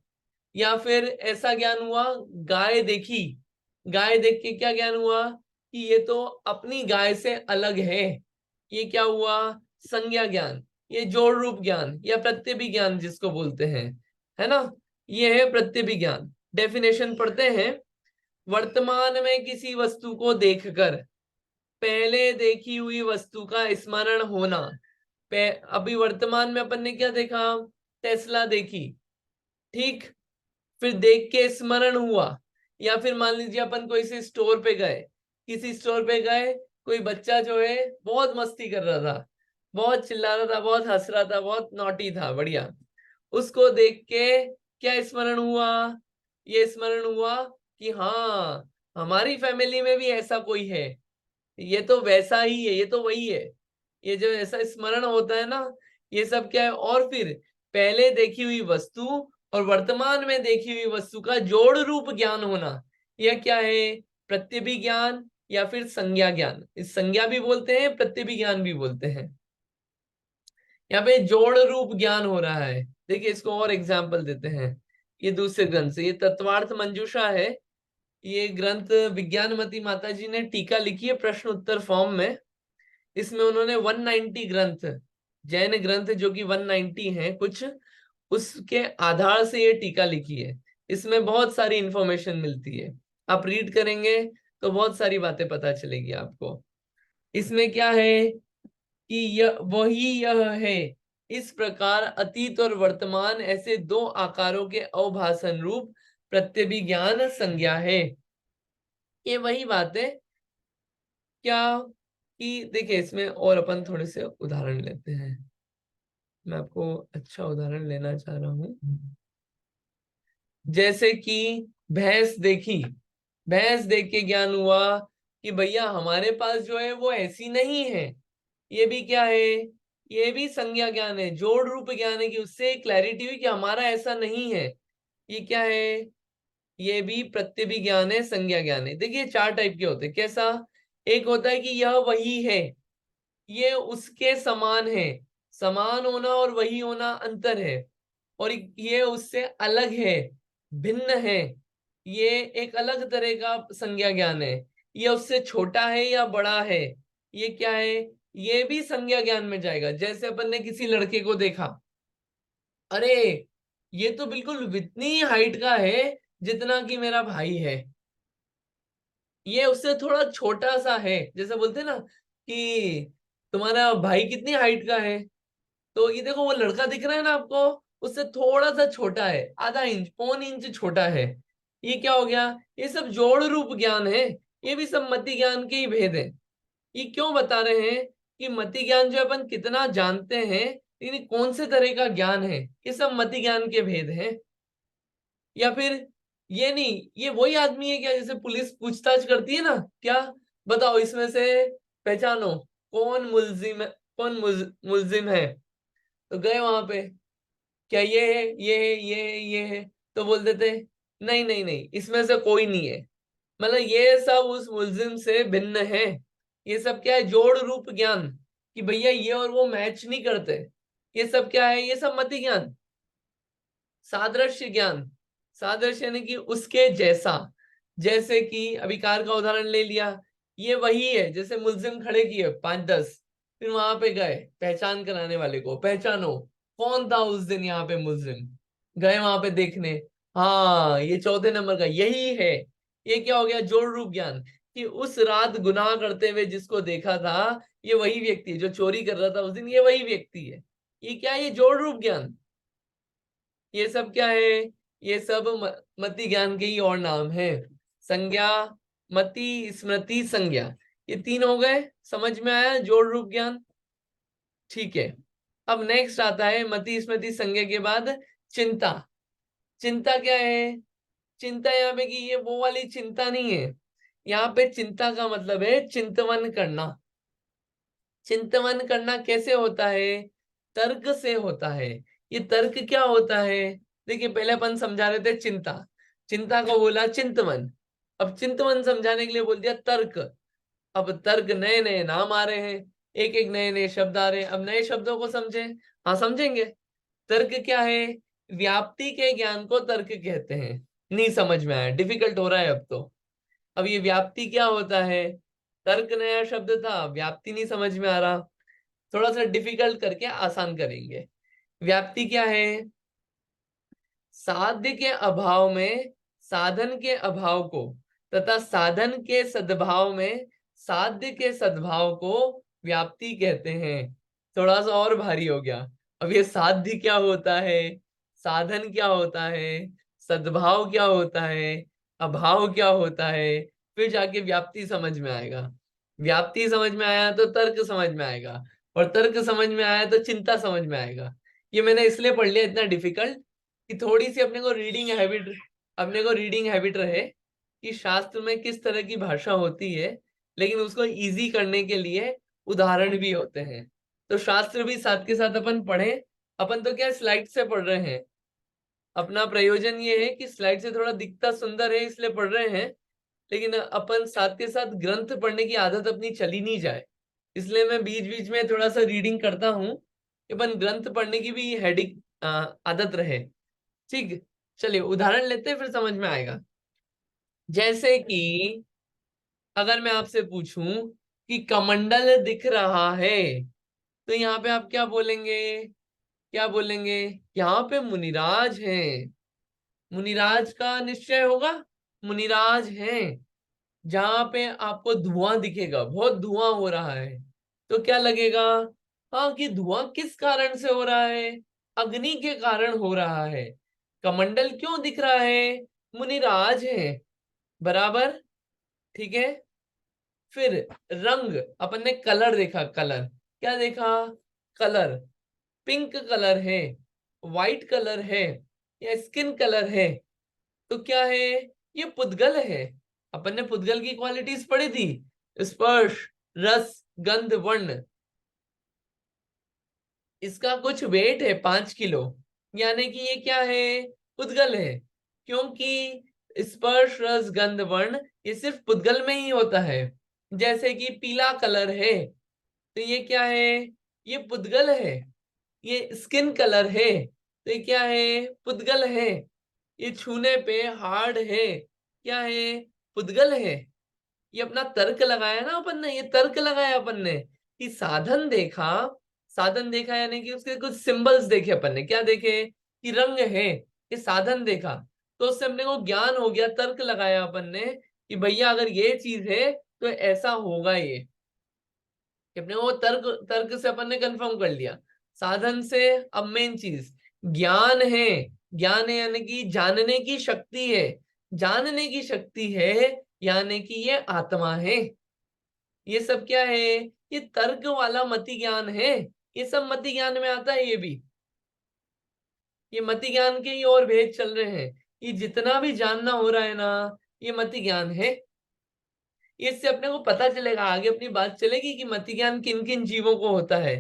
या फिर ऐसा ज्ञान हुआ, गाय देखी, गाय देख के क्या ज्ञान हुआ कि ये तो अपनी गाय से अलग है, ये क्या हुआ, संज्ञा ज्ञान। ये जोड़ रूप ज्ञान या प्रत्यभि ज्ञान जिसको बोलते हैं, है ना, ये है प्रत्यभि ज्ञान। डेफिनेशन पढ़ते हैं। वर्तमान में किसी वस्तु को देखकर पहले देखी हुई वस्तु का स्मरण होना। अभी वर्तमान में अपन ने क्या देखा, टेस्ला देखी, ठीक, फिर देख के स्मरण हुआ। या फिर मान लीजिए अपन कोई से स्टोर पे गए, किसी स्टोर पे गए, कोई बच्चा जो है बहुत मस्ती कर रहा था, बहुत चिल्ला रहा था, बहुत हंस रहा था, बहुत नॉटी था, बढ़िया, उसको देख के क्या स्मरण हुआ, ये स्मरण हुआ कि हाँ हमारी फैमिली में भी ऐसा कोई है, ये तो वैसा ही है, ये तो वही है। ये जो ऐसा स्मरण होता है ना, ये सब क्या है। और फिर पहले देखी हुई वस्तु और वर्तमान में देखी हुई वस्तु का जोड़ रूप ज्ञान होना, यह क्या है, प्रत्यभि ज्ञान या फिर संज्ञा ज्ञान। इस संज्ञा भी बोलते हैं, प्रत्यभि ज्ञान भी बोलते हैं। यहाँ पे जोड़ रूप ज्ञान हो रहा है। देखिए इसको और एग्जाम्पल देते हैं, ये दूसरे ग्रंथ से, ये तत्वार्थ मंजूषा है। ये ग्रंथ विज्ञानमती माता जी ने टीका लिखी है प्रश्न उत्तर फॉर्म में। इसमें उन्होंने 190 ग्रंथ, जैन ग्रंथ जो कि 190 हैं कुछ, उसके आधार से ये टीका लिखी है। इसमें बहुत सारी इंफॉर्मेशन मिलती है, आप रीड करेंगे तो बहुत सारी बातें पता चलेगी आपको। इसमें क्या है कि यह है, इस प्रकार अतीत और वर्तमान ऐसे दो आकारों के अवभाषण रूप प्रत्यभि ज्ञान संज्ञा है। ये वही बात है क्या कि देखिए इसमें और अपन थोड़े से उदाहरण लेते हैं। मैं आपको अच्छा उदाहरण लेना चाह रहा हूं। जैसे कि भैंस देखी, भैंस देख के ज्ञान हुआ कि भैया हमारे पास जो है वो ऐसी नहीं है। ये भी क्या है, ये भी संज्ञा ज्ञान है, जोड़ रूप ज्ञान है, कि उससे क्लैरिटी हुई कि हमारा ऐसा नहीं है। ये क्या है, ये भी प्रत्यभि ज्ञान है, संज्ञा ज्ञान है। देखिए चार टाइप के होते हैं। कैसा, एक होता है कि यह वही है, ये उसके समान है, समान होना और वही होना अंतर है। और ये उससे अलग है, भिन्न है, ये एक अलग तरह का संज्ञा ज्ञान है। ये उससे छोटा है या बड़ा है, ये क्या है, ये भी संज्ञा ज्ञान में जाएगा। जैसे अपन ने किसी लड़के को देखा, अरे ये तो बिल्कुल इतनी हाइट का है जितना कि मेरा भाई है, ये उससे थोड़ा छोटा सा है। जैसे बोलते हैं ना कि तुम्हारा भाई कितनी हाइट का है, तो ये देखो वो लड़का दिख रहा है ना आपको, उससे थोड़ा सा छोटा है, आधा इंच, पौन इंच छोटा है। ये क्या हो गया, ये सब जोड़ रूप ज्ञान है, ये भी सब मति ज्ञान के ही भेद है। ये क्यों बता रहे हैं कि मति ज्ञान जो अपन कितना जानते हैं, लेकिन कौन से तरह का ज्ञान है, ये सब मति ज्ञान के भेद हैं। या फिर ये नहीं, ये वही आदमी है क्या, जैसे पुलिस पूछताछ करती है ना, क्या बताओ इसमें से पहचानो कौन मुलजिम है, कौन मुलजिम है। तो गए वहां पे, क्या ये है, ये है, ये है, ये है, तो बोल देते नहीं नहीं नहीं, इसमें से कोई नहीं है। मतलब ये सब उस मुलजिम से भिन्न है। ये सब क्या है, जोड़ रूप ज्ञान, कि भैया ये और वो मैच नहीं करते। ये सब क्या है, ये सब मति ज्ञान। सादृश्य ज्ञान, सादृश्य यानी कि उसके जैसा। जैसे कि अभी कार का उदाहरण ले लिया, ये वही है, जैसे मुलजिम खड़े किए 5-10, फिर वहां पे गए पहचान कराने वाले को, पहचानो कौन था उस दिन यहाँ पे मुलजिम, गए वहां पे देखने, हाँ ये चौथे नंबर का यही है। ये क्या हो गया, जोड़ रूप ज्ञान, कि उस रात गुनाह करते हुए जिसको देखा था, ये वही व्यक्ति है, जो चोरी कर रहा था उस दिन, ये वही व्यक्ति है। ये क्या है, ये जोड़ रूप ज्ञान। ये सब क्या है, ये सब मति ज्ञान के ही और नाम है। संज्ञा, मति, स्मृति, संज्ञा, ये तीन हो गए। समझ में आया जोड़ रूप ज्ञान, ठीक है। अब नेक्स्ट आता है मति स्मृति संज्ञा के बाद चिंता। चिंता क्या है, चिंता यहाँ पे कि ये वो वाली चिंता नहीं है, यहाँ पे चिंता का मतलब है चिंतवन करना। चिंतवन करना कैसे होता है? तर्क से होता है। ये तर्क क्या होता है? देखिए पहले अपन समझा रहे थे चिंता, चिंता को बोला चिंतवन, अब चिंतवन समझाने के लिए बोल दिया तर्क। अब तर्क नए नए नाम आ रहे हैं, एक एक नए नए शब्द आ रहे हैं, अब नए शब्दों को समझे। हाँ समझेंगे। तर्क क्या है? व्याप्ति के ज्ञान को तर्क कहते हैं। नहीं समझ में आया, डिफिकल्ट हो रहा है अब तो। अब ये व्याप्ति क्या होता है? तर्क नया शब्द था, व्याप्ति नहीं समझ में आ रहा, थोड़ा सा डिफिकल्ट करके आसान करेंगे। व्याप्ति क्या है? साध्य के अभाव में साधन के अभाव को तथा साधन के सद्भाव में साध्य के सद्भाव को व्याप्ति कहते हैं। थोड़ा सा और भारी हो गया। अब ये साध्य क्या होता है, साधन क्या होता है, सद्भाव क्या होता है, अभाव क्या होता है, फिर जाके व्याप्ति समझ में आएगा। व्याप्ति समझ में आया तो तर्क समझ में आएगा, और तर्क समझ में आया तो चिंता समझ में आएगा। ये मैंने इसलिए पढ़ लिया इतना डिफिकल्ट कि थोड़ी सी अपने को रीडिंग हैबिट रहे कि शास्त्र में किस तरह की भाषा होती है, लेकिन उसको इजी करने के लिए उदाहरण भी होते हैं। तो शास्त्र भी साथ के साथ अपन पढ़ें। अपन तो क्या स्लाइड से पढ़ रहे हैं, अपना प्रयोजन ये है कि स्लाइड से थोड़ा दिखता सुंदर है इसलिए पढ़ रहे हैं, लेकिन अपन साथ के साथ ग्रंथ पढ़ने की आदत अपनी चली नहीं जाए, इसलिए मैं बीच बीच में थोड़ा सा रीडिंग करता हूँ कि अपन ग्रंथ पढ़ने की भी आदत रहे। ठीक, चलिए उदाहरण लेते हैं फिर समझ में आएगा। जैसे कि अगर मैं आपसे पूछूं कि कमंडल दिख रहा है, तो यहाँ पे आप क्या बोलेंगे? क्या बोलेंगे? यहाँ पे मुनिराज हैं। मुनिराज का निश्चय होगा, मुनिराज हैं। जहां पे आपको धुआं दिखेगा, बहुत धुआं हो रहा है, तो क्या लगेगा? हाँ, कि धुआं किस कारण से हो रहा है? अग्नि के कारण हो रहा है। कमंडल क्यों दिख रहा है? मुनिराज है, बराबर। ठीक है। फिर रंग, अपन ने कलर देखा, कलर क्या देखा? कलर पिंक कलर है, व्हाइट कलर है, या स्किन कलर है, तो क्या है? ये पुद्गल है। अपन ने पुद्गल की क्वालिटीज पढ़ी थी, स्पर्श, रस, गंध, वर्ण। इसका कुछ वेट है 5 किलो, यानी कि ये क्या है? पुद्गल है। क्योंकि स्पर्श, रस, गंध, वर्ण ये सिर्फ पुद्गल में ही होता है। जैसे कि पीला कलर है, तो ये क्या है? ये पुद्गल है। ये स्किन कलर है, तो ये क्या है? पुद्गल है। ये छूने पे हार्ड है, क्या है? पुद्गल है। ये अपना तर्क लगाया ना अपन ने, ये तर्क लगाया अपन ने कि साधन देखा। साधन देखा यानी कि उसके कुछ सिंबल्स देखे अपन ने। क्या देखे? कि रंग है, ये साधन देखा, तो उससे अपने को ज्ञान हो गया, तर्क लगाया अपन ने कि भैया अगर ये चीज है तो ऐसा होगा। ये अपने वो तर्क तर्क से अपन ने कंफर्म कर लिया। साधन से अब मेन चीज ज्ञान है। ज्ञान है यानी कि जानने की शक्ति है। जानने की शक्ति है यानी कि ये आत्मा है। ये सब क्या है? ये तर्क वाला मति ज्ञान है। ये सब मति ज्ञान में आता है। ये भी ये मति ज्ञान के ही और भेद चल रहे हैं। ये जितना भी जानना हो रहा है ना, ये मति ज्ञान है। इससे अपने को पता चलेगा, आगे अपनी बात चलेगी कि मति ज्ञान किन किन जीवों को होता है,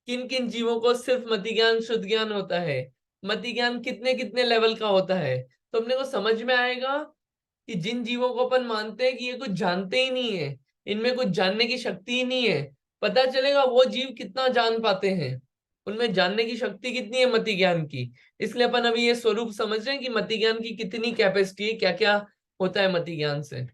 किन किन जीवों को सिर्फ मति ज्ञान, शुद्ध ज्ञान होता है, मति ज्ञान कितने कितने लेवल का होता है। तो अपने को समझ में आएगा कि जिन जीवों को अपन मानते हैं कि ये कुछ जानते ही नहीं है, इनमें कुछ जानने की शक्ति ही नहीं है, पता चलेगा वो जीव कितना जान पाते हैं, उनमें जानने की शक्ति कितनी है मति ज्ञान की। इसलिए अपन अभी ये स्वरूप समझ रहे हैं कि मति ज्ञान की कितनी कैपेसिटी है, क्या क्या होता है मति ज्ञान से।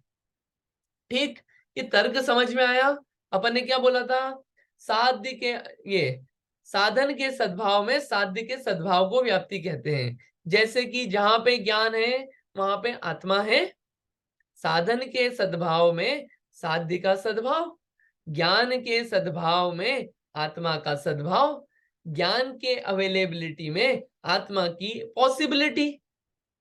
ठीक, ये तर्क समझ में आया। अपन ने क्या बोला था? साध्य के, ये साधन के सद्भाव में साध्य के सद्भाव को व्याप्ति कहते हैं। जैसे कि जहां पे ज्ञान है वहां पे आत्मा है। साधन के सद्भाव में साध्य का सद्भाव, ज्ञान के सद्भाव में आत्मा का सद्भाव, ज्ञान के अवेलेबिलिटी में आत्मा की पॉसिबिलिटी,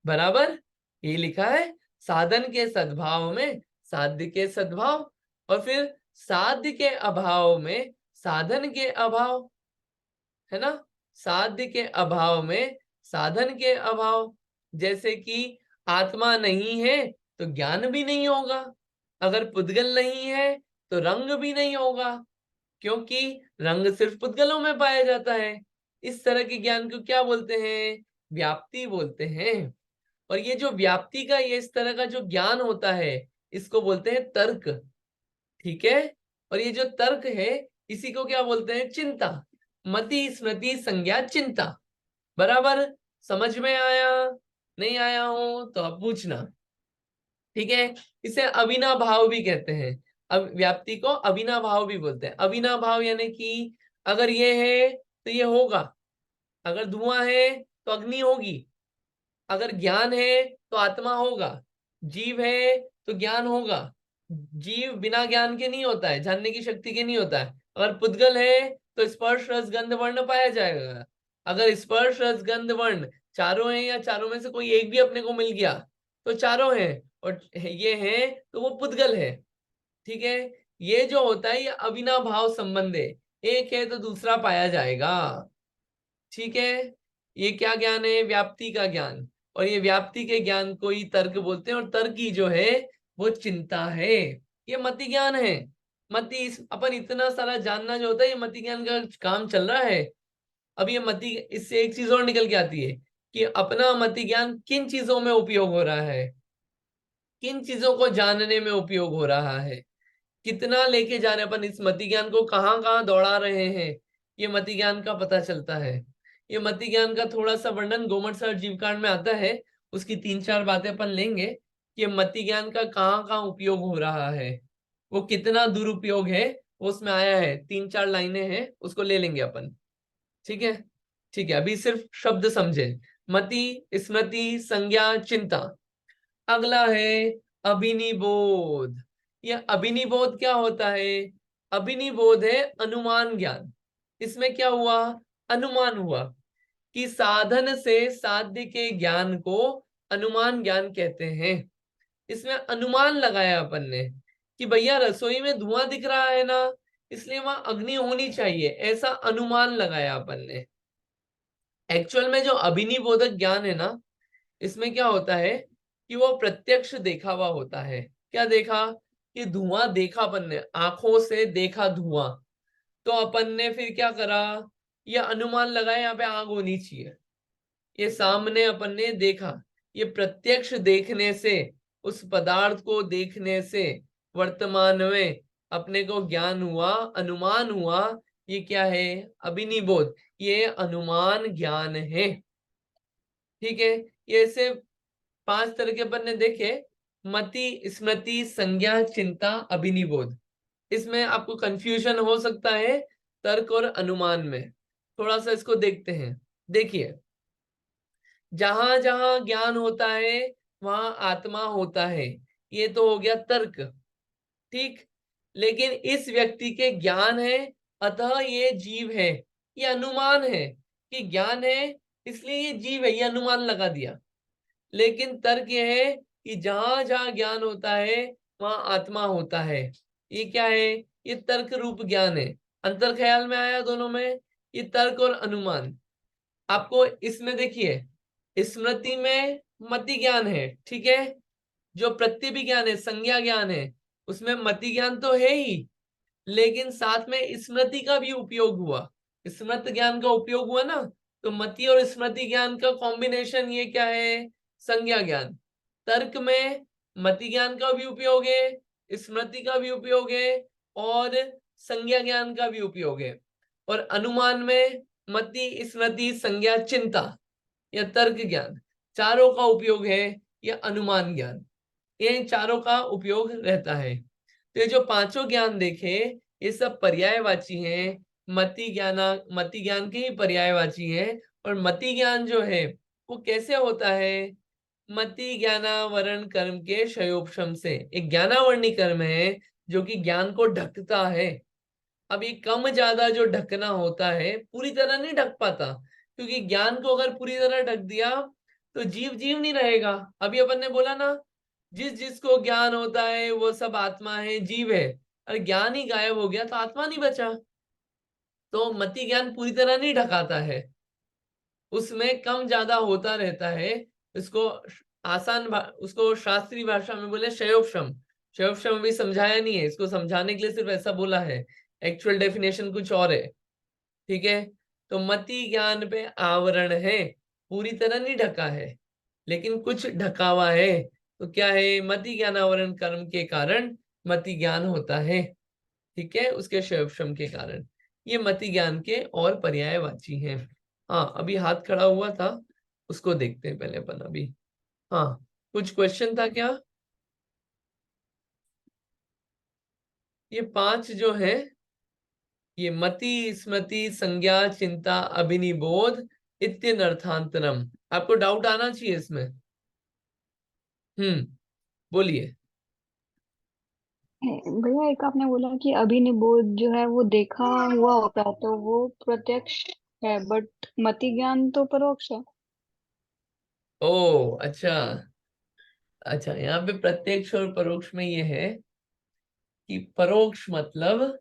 बराबर। ये लिखा है साधन के सद्भाव में साध्य के सद्भाव, और फिर साध्य के अभाव में साधन के अभाव, है ना? साध्य के अभाव में साधन के अभाव। जैसे कि आत्मा नहीं है तो ज्ञान भी नहीं होगा, अगर पुद्गल नहीं है तो रंग भी नहीं होगा, क्योंकि रंग सिर्फ पुद्गलों में पाया जाता है। इस तरह के ज्ञान को क्या बोलते हैं? व्याप्ति बोलते हैं। और ये जो व्याप्ति का, ये इस तरह का जो ज्ञान होता है, इसको बोलते हैं तर्क। ठीक है। और ये जो तर्क है, इसी को क्या बोलते हैं? चिंता। मति स्मृति संज्ञा चिंता। बराबर समझ में आया? नहीं आया हो तो आप पूछना। ठीक है। इसे अविनाभाव भी कहते हैं। अब व्याप्ति को अविनाभाव भी बोलते हैं। अविनाभाव यानी कि अगर ये है तो ये होगा, अगर धुआं है तो अग्नि होगी, अगर ज्ञान है तो आत्मा होगा, जीव है तो ज्ञान होगा। जीव बिना ज्ञान के नहीं होता है, जानने की शक्ति के नहीं होता है। अगर पुद्गल है तो स्पर्श रस गंध वर्ण पाया जाएगा। अगर स्पर्श रस गंध वर्ण चारों हैं, या चारों में से कोई एक भी अपने को मिल गया तो चारों हैं, और ये है तो वो पुद्गल है। ठीक है। ये जो होता है, ये अविनाभाव संबंध है, एक है तो दूसरा पाया जाएगा। ठीक है। ये क्या ज्ञान है? व्याप्ति का ज्ञान। और ये व्याप्ति के ज्ञान को ही तर्क बोलते हैं, और तर्क की जो है वो चिंता है। ये मति ज्ञान है। मति अपन इतना सारा जानना जो होता है, ये मति ज्ञान का काम चल रहा है। अब ये मति, इससे एक चीज और निकल के आती है कि अपना मति ज्ञान किन चीजों में उपयोग हो रहा है, किन चीजों को जानने में उपयोग हो रहा है, कितना लेके जा रहे हैं अपन इस मति ज्ञान को, कहाँ कहाँ दौड़ा रहे हैं, ये मति ज्ञान का पता चलता है। ये मति ज्ञान का थोड़ा सा वर्णन गोमट सर जीवकांड में आता है, उसकी 3-4 बातें अपन लेंगे कि मति ज्ञान का कहाँ कहाँ उपयोग हो रहा है, वो कितना दुरुपयोग है, वो उसमें आया है। 3-4 लाइनें हैं, उसको ले लेंगे अपन। ठीक है। ठीक है। अभी सिर्फ शब्द समझे। मति स्मृति संज्ञा चिंता। अगला है अभिनिबोध। यह अभिनिबोध क्या होता है? अभिनिबोध है अनुमान ज्ञान। इसमें क्या हुआ? अनुमान हुआ कि साधन से साध्य के ज्ञान को अनुमान ज्ञान कहते हैं। इसमें अनुमान लगाया अपन ने कि भैया रसोई में धुआं दिख रहा है ना, इसलिए वहां अग्नि होनी चाहिए, ऐसा अनुमान लगाया अपन ने। एक्चुअल में जो अभिनिबोधक ज्ञान है ना, इसमें क्या होता है कि वो प्रत्यक्ष देखा हुआ होता है। क्या देखा? कि धुआं देखा अपन ने, आंखों से देखा धुआं, तो अपन ने फिर क्या करा? ये अनुमान लगाया यहाँ पे आग होनी चाहिए। ये सामने अपन ने देखा, ये प्रत्यक्ष देखने से, उस पदार्थ को देखने से वर्तमान में अपने को ज्ञान हुआ, अनुमान हुआ। ये क्या है? अभिनिबोध। ये अनुमान ज्ञान है। ठीक है। ये ऐसे 5 तरह के अपन ने देखे, मति स्मृति संज्ञा चिंता अभिनिबोध। इसमें आपको कंफ्यूजन हो सकता है तर्क और अनुमान में, थोड़ा सा इसको देखते हैं। देखिए, जहां जहां ज्ञान होता है वहां आत्मा होता है, ये तो हो गया तर्क। ठीक। लेकिन इस व्यक्ति के ज्ञान है, अतः ये जीव है, ये अनुमान है कि ज्ञान है इसलिए ये जीव है, ये अनुमान लगा दिया। लेकिन तर्क यह है कि जहां जहां ज्ञान होता है वहां आत्मा होता है। ये क्या है? ये तर्क रूप ज्ञान है। अंतर ख्याल में आया दोनों में? ये तर्क और अनुमान। आपको इसमें देखिए, स्मृति में मति ज्ञान है, ठीक है, जो प्रत्यभिज्ञान है, संज्ञा ज्ञान है, उसमें मति ज्ञान तो है ही, लेकिन साथ में स्मृति का भी उपयोग हुआ। स्मृति ज्ञान का उपयोग हुआ ना, तो मति और स्मृति ज्ञान का कॉम्बिनेशन ये क्या है? संज्ञा ज्ञान। तर्क में मति ज्ञान का भी उपयोग है, स्मृति का भी उपयोग है, और संज्ञा ज्ञान का भी उपयोग है। और अनुमान में मति स्मृति संज्ञा चिंता या तर्क ज्ञान, चारों का उपयोग है, या अनुमान ज्ञान, ये चारों का उपयोग रहता है। तो ये जो 5 ज्ञान देखे, ये सब पर्यायवाची हैं, मति ज्ञान के ही पर्यायवाची है। और मति ज्ञान जो है वो कैसे होता है? मति ज्ञानावरण कर्म के क्षयोपशम से। एक ज्ञानावरणी कर्म है जो कि ज्ञान को ढकता है। अब ये कम ज्यादा जो ढकना होता है, पूरी तरह नहीं ढक पाता, क्योंकि ज्ञान को अगर पूरी तरह ढक दिया तो जीव जीव नहीं रहेगा। अभी अपन ने बोला ना, जिसको ज्ञान होता है वो सब आत्मा है, जीव है। अगर ज्ञान ही गायब हो गया तो आत्मा नहीं बचा। तो मति ज्ञान पूरी तरह नहीं ढकाता है, उसमें कम ज्यादा होता रहता है। इसको उसको शास्त्रीय भाषा में बोले क्षयोपशम, शब्द अभी समझाया नहीं है, इसको समझाने के लिए सिर्फ ऐसा बोला है, एक्चुअल डेफिनेशन कुछ और है। ठीक है, तो मति ज्ञान पे आवरण है, पूरी तरह नहीं ढका है लेकिन कुछ ढका हुआ है। तो क्या है, मति ज्ञान आवरण कर्म के कारण मति ज्ञान होता है। ठीक है, उसके शब्द के कारण। ये मति ज्ञान के और पर्यायवाची हैं। हाँ, अभी हाथ खड़ा हुआ था, उसको देखते हैं पहले अपन अभी। हाँ, कुछ क्वेश्चन था क्या? ये 5 जो है, ये मति स्मृति संज्ञा चिंता अभिनिबोध इत्यनर्थांतरम, आपको डाउट आना चाहिए इसमें। बोलिए। भैया एक आपने बोला कि अभिनिबोध जो है वो देखा हुआ होता है तो वो प्रत्यक्ष है, बट मति ज्ञान तो परोक्ष है। ओ अच्छा, अच्छा, यहाँ पे प्रत्यक्ष और परोक्ष में ये है कि परोक्ष मतलब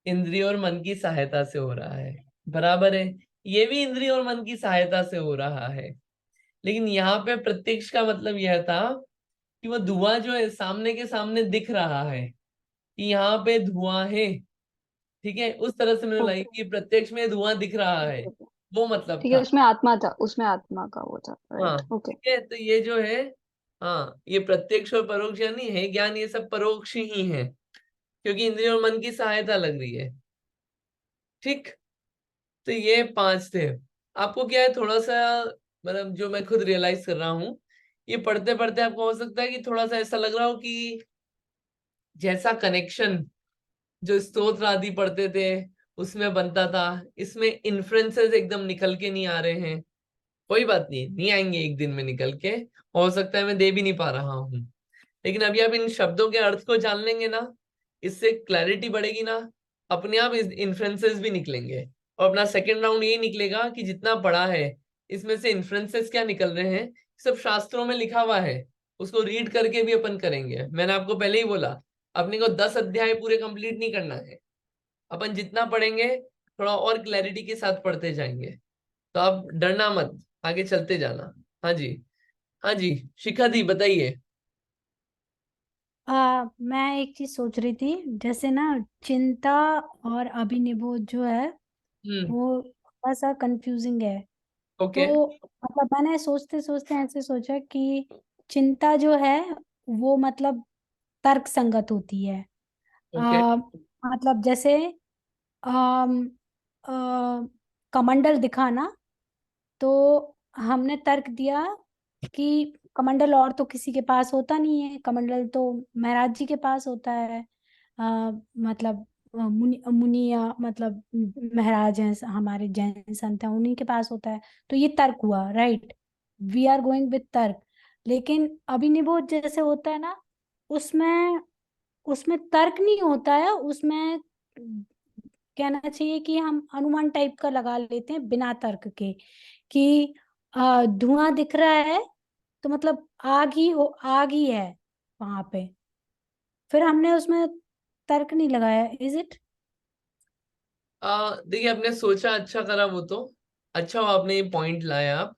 इंद्रिय और मन की सहायता से हो रहा है, बराबर है। ये भी इंद्रिय और मन की सहायता से हो रहा है, लेकिन यहाँ पे प्रत्यक्ष का मतलब यह था कि वो धुआं जो है सामने के सामने दिख रहा है कि यहाँ पे धुआं है। ठीक है, उस तरह से मैंने लाई ओके, कि प्रत्यक्ष में धुआं दिख रहा है, वो मतलब ठीक है, था। उसमें आत्मा था, उसमें आत्मा का वो था, हाँ, राइट, ओके। ठीक है, तो ये जो है, हाँ, ये प्रत्यक्ष और परोक्ष यानी है ज्ञान, ये सब परोक्ष ही है क्योंकि इंद्रिय और मन की सहायता लग रही है। ठीक, तो ये 5 थे। आपको क्या है, थोड़ा सा मतलब जो मैं खुद रियलाइज कर रहा हूँ, ये पढ़ते पढ़ते आपको हो सकता है कि थोड़ा सा ऐसा लग रहा हो कि जैसा कनेक्शन जो स्तोत्र आदि पढ़ते थे उसमें बनता था, इसमें इन्फ्लुएंसेस एकदम निकल के नहीं आ रहे हैं। कोई बात नहीं, नहीं आएंगे एक दिन में निकल के, हो सकता है मैं दे भी नहीं पा रहा हूँ, लेकिन अभी आप इन शब्दों के अर्थ को जान लेंगे ना, इससे क्लैरिटी बढ़ेगी ना, अपने आप इन्फ्लुएंसेस भी निकलेंगे। और अपना सेकंड राउंड ये निकलेगा कि जितना पढ़ा है इसमें से इन्फ्लुएंसेस क्या निकल रहे हैं, सब शास्त्रों में लिखा हुआ है, उसको रीड करके भी अपन करेंगे। मैंने आपको पहले ही बोला, अपने को 10 अध्याय पूरे कंप्लीट नहीं करना है, अपन जितना पढ़ेंगे थोड़ा और क्लैरिटी के साथ पढ़ते जाएंगे। तो आप डरना मत, आगे चलते जाना। हाँ जी, हाँ जी, शिखा दी बताइए। मैं एक चीज सोच रही थी, जैसे ना चिंता और अभिनिबोध जो है हम्म। वो थोड़ा सा कंफ्यूजिंग है। ओके। तो मतलब मैंने सोचते सोचते ऐसे सोचा कि चिंता जो है वो मतलब तर्क संगत होती है। ओके। मतलब जैसे अम, अ, कमंडल दिखा ना, तो हमने तर्क दिया कि कमंडल और तो किसी के पास होता नहीं है, कमंडल तो महाराज जी के पास होता है। मतलब मुनि या मतलब महाराज हैं, हमारे जैन संत हैं, उन्हीं के पास होता है। तो ये तर्क हुआ, right. We are going with तर्क। लेकिन अभिनिबोध जैसे होता है ना, उसमें उसमें तर्क नहीं होता है, उसमें कहना चाहिए कि हम अनुमान टाइप का लगा लेते हैं बिना तर्क के, कि धुआं दिख रहा है तो मतलब आग ही है वहां पे। फिर हमने उसमें तर्क नहीं लगाया, इज इट? देखिए, आपने सोचा, अच्छा करा वो तो, अच्छा हुआ आपने ये पॉइंट लाया आप,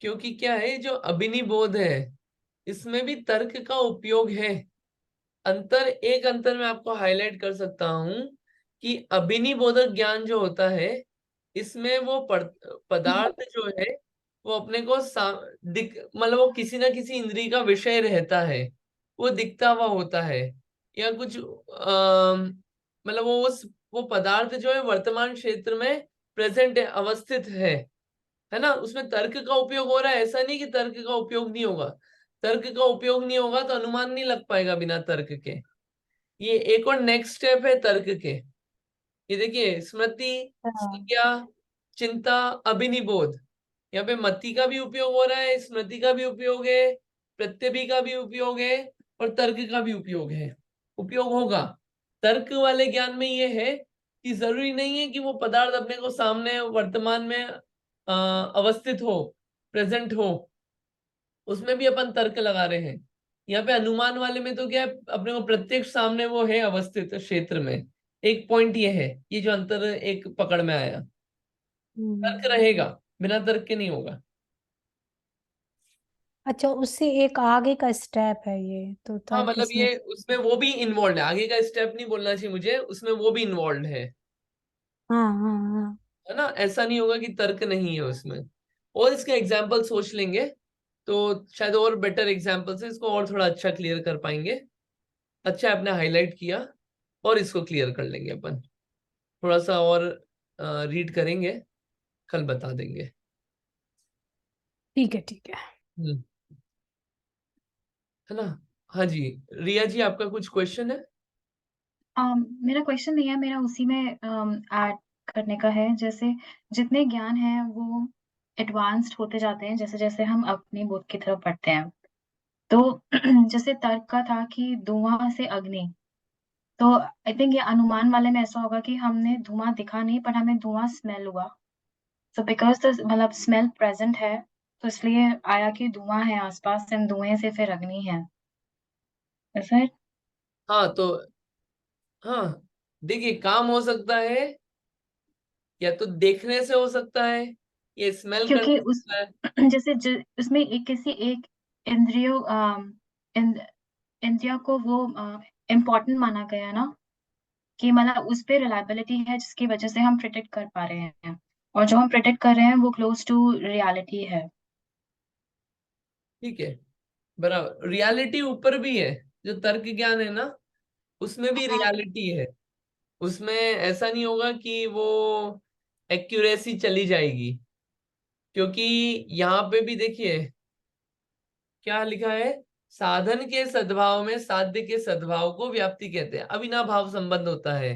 क्योंकि क्या है, जो अभिनिबोध है इसमें भी तर्क का उपयोग है। एक अंतर मैं आपको हाईलाइट कर सकता हूं कि अभिनिबोधक ज्ञान जो होता है इसमें वो पदार्थ जो है वो अपने को दिख, मतलब वो किसी ना किसी इंद्रिय का विषय रहता है, वो दिखता हुआ होता है, या कुछ मतलब वो पदार्थ जो है वर्तमान क्षेत्र में प्रेजेंट है, अवस्थित है ना, उसमें तर्क का उपयोग हो रहा है। ऐसा नहीं कि तर्क का उपयोग नहीं होगा, तर्क का उपयोग नहीं होगा तो अनुमान नहीं लग पाएगा बिना तर्क के। ये एक और नेक्स्ट स्टेप है तर्क के। ये देखिए, स्मृति हाँ। संज्ञा चिंता अभिनिबोध, यहाँ पे मति का भी उपयोग हो रहा है, स्मृति का भी उपयोग है, प्रत्यभि का भी उपयोग है, और तर्क का भी उपयोग होगा। तर्क वाले ज्ञान में ये है कि जरूरी नहीं है कि वो पदार्थ अपने को सामने वर्तमान में अवस्थित हो, प्रेजेंट हो, उसमें भी अपन तर्क लगा रहे हैं। यहाँ पे अनुमान वाले में तो क्या है, अपने को प्रत्यक्ष सामने वो है अवस्थित क्षेत्र में। एक पॉइंट ये है, ये जो अंतर एक पकड़ में आया, तर्क रहेगा, बिना तर्क के नहीं होगा। अच्छा, उससे एक आगे का स्टेप है ये तो हाँ, तर्क मतलब इसमें। ये उसमें वो भी इन्वॉल्व है, आगे का स्टेप नहीं बोलना चाहिए मुझे, उसमें वो भी इन्वॉल्व हाँ हाँ हाँ। है ना। ऐसा नहीं होगा कि तर्क नहीं है उसमें। और इसके एग्जाम्पल सोच लेंगे तो शायद और बेटर एग्जाम्पल से इसको और थोड़ा अच्छा क्लियर कर पाएंगे। अच्छा आपने हाईलाइट किया, और इसको क्लियर कर लेंगे अपन, थोड़ा सा और रीड करेंगे, कल बता देंगे। ठीक है ठीक है। हम्म, है ना। हाँ जी, रिया जी आपका कुछ क्वेश्चन है? मेरा क्वेश्चन नहीं है, मेरा उसी में ऐड करने का है। जैसे जितने ज्ञान है वो एडवांस्ड होते जाते हैं जैसे जैसे हम अपनी बुद्ध की तरफ बढ़ते हैं। तो जैसे तर्क का था कि धुआं से अग्नि, तो आई थिंक ये अनुमान वाले में ऐसा होगा कि हमने धुआं दिखा नहीं पर हमें धुआं स्मेल हुआ। सो बिकॉज द मतलब स्मेल प्रेजेंट है, तो इसलिए आया कि धुआं है आसपास एंड धुएं से फिर अग्नि है। ऐसा है? हाँ तो हाँ, देखिए काम हो सकता है, या तो देखने से हो सकता है, या स्मेल करने क्योंकि से उस होता है। जैसे उसमें एक किसी एक इंद्रियों इंद्रिया को वो इम्पोर्टेंट माना गया ना, कि मतलब उस पे रिलायबिलिटी है जिसकी वजह से हम प्रिडिक्ट कर पा रहे हैं, और जो हम प्रिडिक्ट कर रहे हैं वो क्लोज टू रियलिटी है। ठीक है, बराबर। रियलिटी ऊपर भी है, जो तर्क ज्ञान है ना, उसमें भी रियलिटी है। उसमें ऐसा नहीं होगा कि वो एक्यूरेसी चली जाएगी, क्योंकि यहाँ पे भी देखिए क्या लिखा है, साधन के सद्भाव में साध्य के सद्भाव को व्याप्ति कहते हैं। अविनाभाव संबंध होता है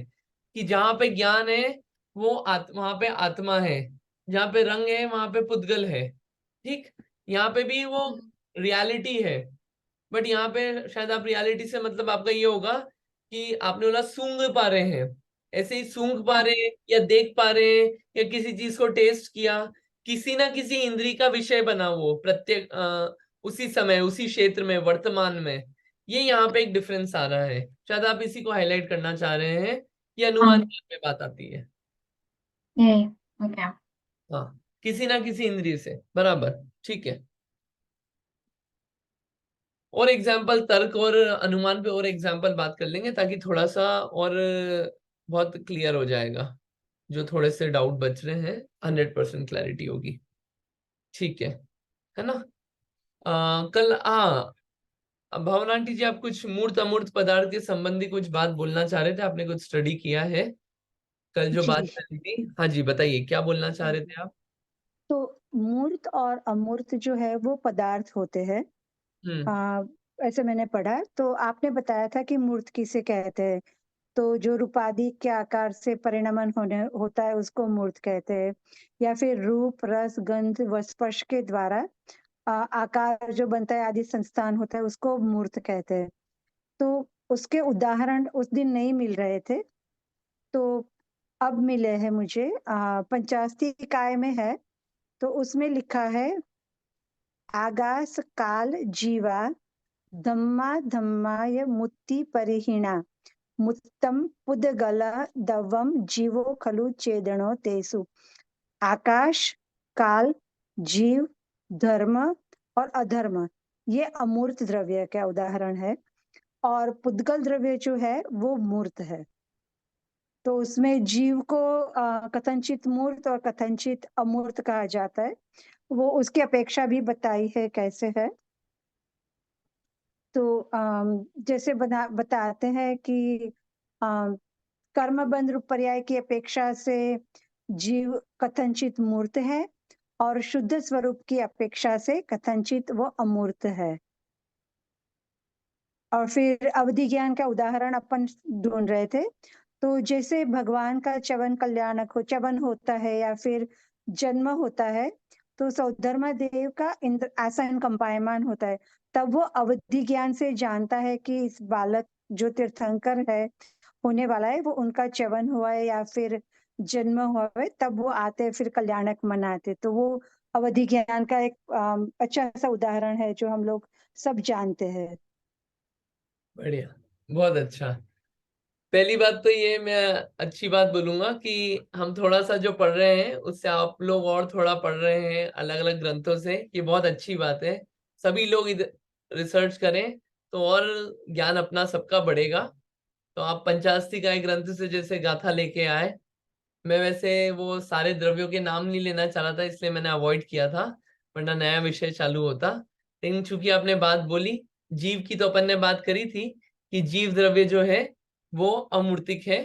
कि जहां पे ज्ञान है वो वहां पे आत्मा है, जहां पे रंग है वहां पे पुद्गल है। ठीक, यहाँ पे भी वो रियलिटी है, बट यहाँ पे शायद आप रियलिटी से मतलब आपका ये होगा कि आपने बोला सूंघ पा रहे हैं, ऐसे ही सूंघ पा रहे हैं या देख पा रहे हैं, या किसी चीज को टेस्ट किया, किसी ना किसी इंद्री का विषय बना वो प्रत्येक उसी समय उसी क्षेत्र में वर्तमान में। ये यहाँ पे एक डिफरेंस आ रहा है, शायद आप इसी को हाईलाइट करना चाह रहे हैं, ये अनुमान हाँ, में बात आती है। यही। ओके। हाँ, किसी ना किसी इंद्रिय से, बराबर। ठीक है, और एग्जाम्पल तर्क और अनुमान पे और एग्जाम्पल बात कर लेंगे, ताकि थोड़ा सा और बहुत क्लियर हो जाएगा। जो थोड़े से डाउट बच रहे हैं 100% क्लैरिटी होगी। ठीक है ना। कल भावना आंटी जी, आप कुछ मूर्त अमूर्त पदार्थ के संबंधी कुछ बात बोलना चाह रहे थे, आपने कुछ स्टडी किया है कल जो बात जी चली थी। हाँ जी, बताइए क्या बोलना चाह रहे थे आप? तो मूर्त और अमूर्त जो है वो पदार्थ होते हैं। हम्म। आ, ऐसे मैंने पढ़ा, तो आपने बताया था कि मूर्त किसे कहते हैं। तो जो रूपादि के आकार से परिणमन होने होता है उसको मूर्त कहते हैं, या फिर रूप रस गंध व स्पर्श के द्वारा आकार जो बनता है आदि संस्थान होता है उसको मूर्त कहते हैं। तो उसके उदाहरण उस दिन नहीं मिल रहे थे, तो अब मिले हैं मुझे। पंचास्ती काय में है, तो उसमें लिखा है आगास काल जीवा धम्मा धम्माय मुत्ति परिहीणा मुत्तम पुदगल दवम जीवो खलु चेदनो तेसु। आकाश, काल, जीव, धर्म और अधर्म ये अमूर्त द्रव्य का उदाहरण है, और पुद्गल द्रव्य जो है वो मूर्त है। तो उसमें जीव को कथनचित मूर्त और कथनचित अमूर्त कहा जाता है। वो उसकी अपेक्षा भी बताई है कैसे है। तो जैसे बताते हैं कि कर्मबंध रूप पर्याय की अपेक्षा से जीव कथनचित मूर्त है, और शुद्ध स्वरूप की अपेक्षा से कथनचित वो अमूर्त है। और फिर अवधि ज्ञान का उदाहरण अपन ढूंढ रहे थे। तो जैसे भगवान का च्यवन कल्याणक च्यवन होता है या फिर जन्म होता है, तो सौधर्मा देव का इंद्र आसन कंपायमान होता है, तब वो अवधि ज्ञान से जानता है कि इस बालक जो तीर्थंकर है होने वाला है वो उनका च्यवन हुआ है या फिर जन्म हुआ है, तब वो आते फिर कल्याणक मनाते। तो वो अवधि ज्ञान का एक अच्छा सा उदाहरण है जो हम लोग सब जानते हैं। बढ़िया, बहुत अच्छा। पहली बात तो ये मैं अच्छी बात बोलूंगा कि हम थोड़ा सा जो पढ़ रहे हैं उससे आप लोग और थोड़ा पढ़ रहे हैं अलग अलग ग्रंथों से, ये बहुत अच्छी बात है। सभी लोग रिसर्च करें तो और ज्ञान अपना सबका बढ़ेगा। तो आप पंचास्ति का एक ग्रंथ से जैसे गाथा लेके आए, मैं वैसे वो सारे द्रव्यों के नाम नहीं लेना चाह रहा था, इसलिए मैंने अवॉइड किया था, वरना नया विषय चालू होता। लेकिन चूंकि आपने बात बोली, जीव की तो अपन ने बात करी थी कि जीव द्रव्य जो है वो अमूर्तिक है,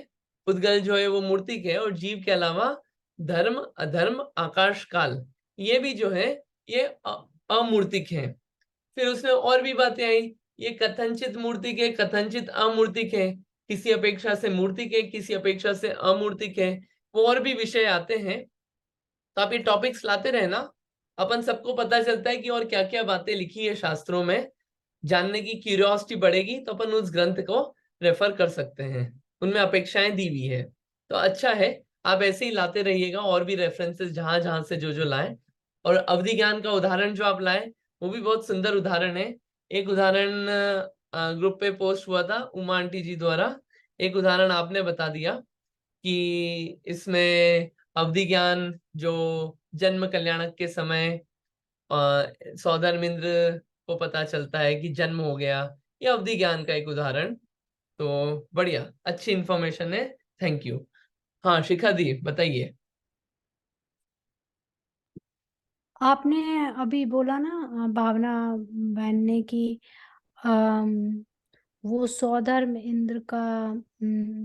उद्गल जो है वो मूर्तिक है, और जीव के अलावा धर्म, अधर्म, आकाश, काल, ये भी जो है ये अमूर्तिक है। फिर उसमें और भी बातें आई, ये कथनचित मूर्तिक है, कथनचित अमूर्तिक है, किसी अपेक्षा से मूर्तिक है, किसी अपेक्षा से अमूर्तिक है, वो और भी विषय आते हैं। तो आप ये टॉपिक्स लाते रहे ना, अपन सबको पता चलता है कि और क्या क्या बातें लिखी है शास्त्रों में, जानने की क्यूरियोसिटी बढ़ेगी, तो अपन उस ग्रंथ को रेफर कर सकते हैं, उनमें अपेक्षाएं दी हुई है। तो अच्छा है, आप ऐसे ही लाते रहिएगा और भी रेफरेंसेस जहां जहां से जो लाए। और अवधि ज्ञान का उदाहरण जो आप लाए वो भी बहुत सुंदर उदाहरण है। एक उदाहरण ग्रुप पे पोस्ट हुआ था उमा आंटी जी द्वारा, एक उदाहरण आपने बता दिया कि इसमें अवधि ज्ञान जो जन्म कल्याणक के समय सौधर्मिंद्र को पता चलता है कि जन्म हो गया, ये अवधि ज्ञान का एक उदाहरण। तो बढ़िया, अच्छी इंफॉर्मेशन है, थैंक यू। हाँ शिखा दी बताइए। आपने अभी बोला ना भावना बहन ने कि अम, वो सौधर्म इंद्र का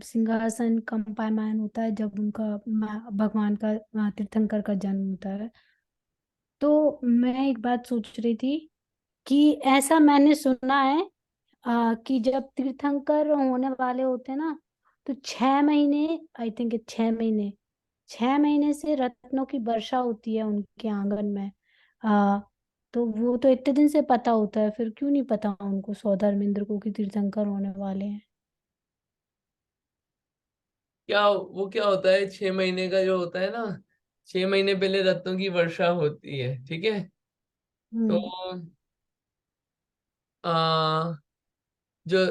सिंहासन कंपायमान होता है जब उनका भगवान का तीर्थंकर का जन्म होता है। तो मैं एक बात सोच रही थी कि ऐसा मैंने सुना है कि जब तीर्थंकर होने वाले होते हैं ना, तो 6 महीने, आई थिंक 6 महीने, 6 महीने से रत्नों की वर्षा होती है उनके आंगन में। आ, तो वो तो इतने दिन से पता होता है, फिर क्यों नहीं पता उनको सौधर्मेंद्र को कि तीर्थंकर होने वाले हैं? क्या होता है, 6 महीने का जो होता है ना, 6 महीने पहले रत्नों की वर्षा होती है, ठीक है। तो हम्म। आ, जो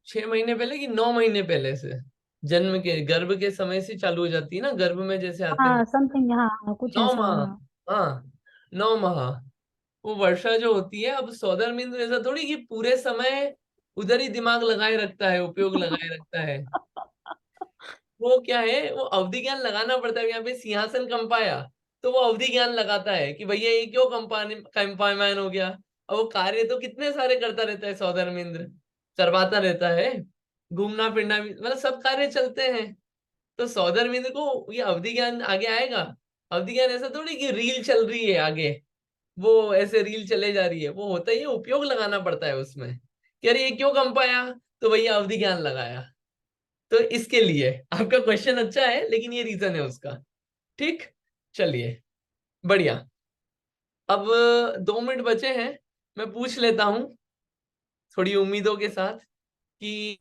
6 महीने पहले कि 9 महीने पहले से, जन्म के गर्भ के समय से चालू हो जाती है ना, गर्भ में जैसे आते हैं हाँ समथिंग, हाँ हाँ, कुछ 9 माह। ऐसा, हाँ। हाँ 9 माह वो वर्षा जो होती है। अब सौधर्मिंद्र ऐसा थोड़ी कि पूरे समय उधर ही दिमाग लगाए रखता है, उपयोग लगाए रखता है। वो क्या है, वो अवधि ज्ञान लगाना पड़ता है। यहाँ पे सिंहासन कंपाया, तो वो अवधि ज्ञान लगाता है कि भैया ये क्यों कंपायमान हो गया। और वो कार्य तो कितने सारे करता रहता है सौधर्मेंद्र, करवाता रहता है, घूमना फिरना भी, मतलब सब कार्य चलते हैं। तो सौधर्मेंद्र को ये अवधि ज्ञान आगे आएगा। अवधि ज्ञान ऐसा थोड़ी कि रील चल रही है आगे, वो ऐसे रील चले जा रही है, वो होता ही है, उपयोग लगाना पड़ता है उसमें कि अरे ये क्यों कंपाया, तो भैया अवधि ज्ञान लगाया। तो इसके लिए आपका क्वेश्चन अच्छा है, लेकिन ये रीजन है उसका। ठीक, चलिए बढ़िया। अब 2 मिनट बचे हैं, मैं पूछ लेता हूं थोड़ी उम्मीदों के साथ कि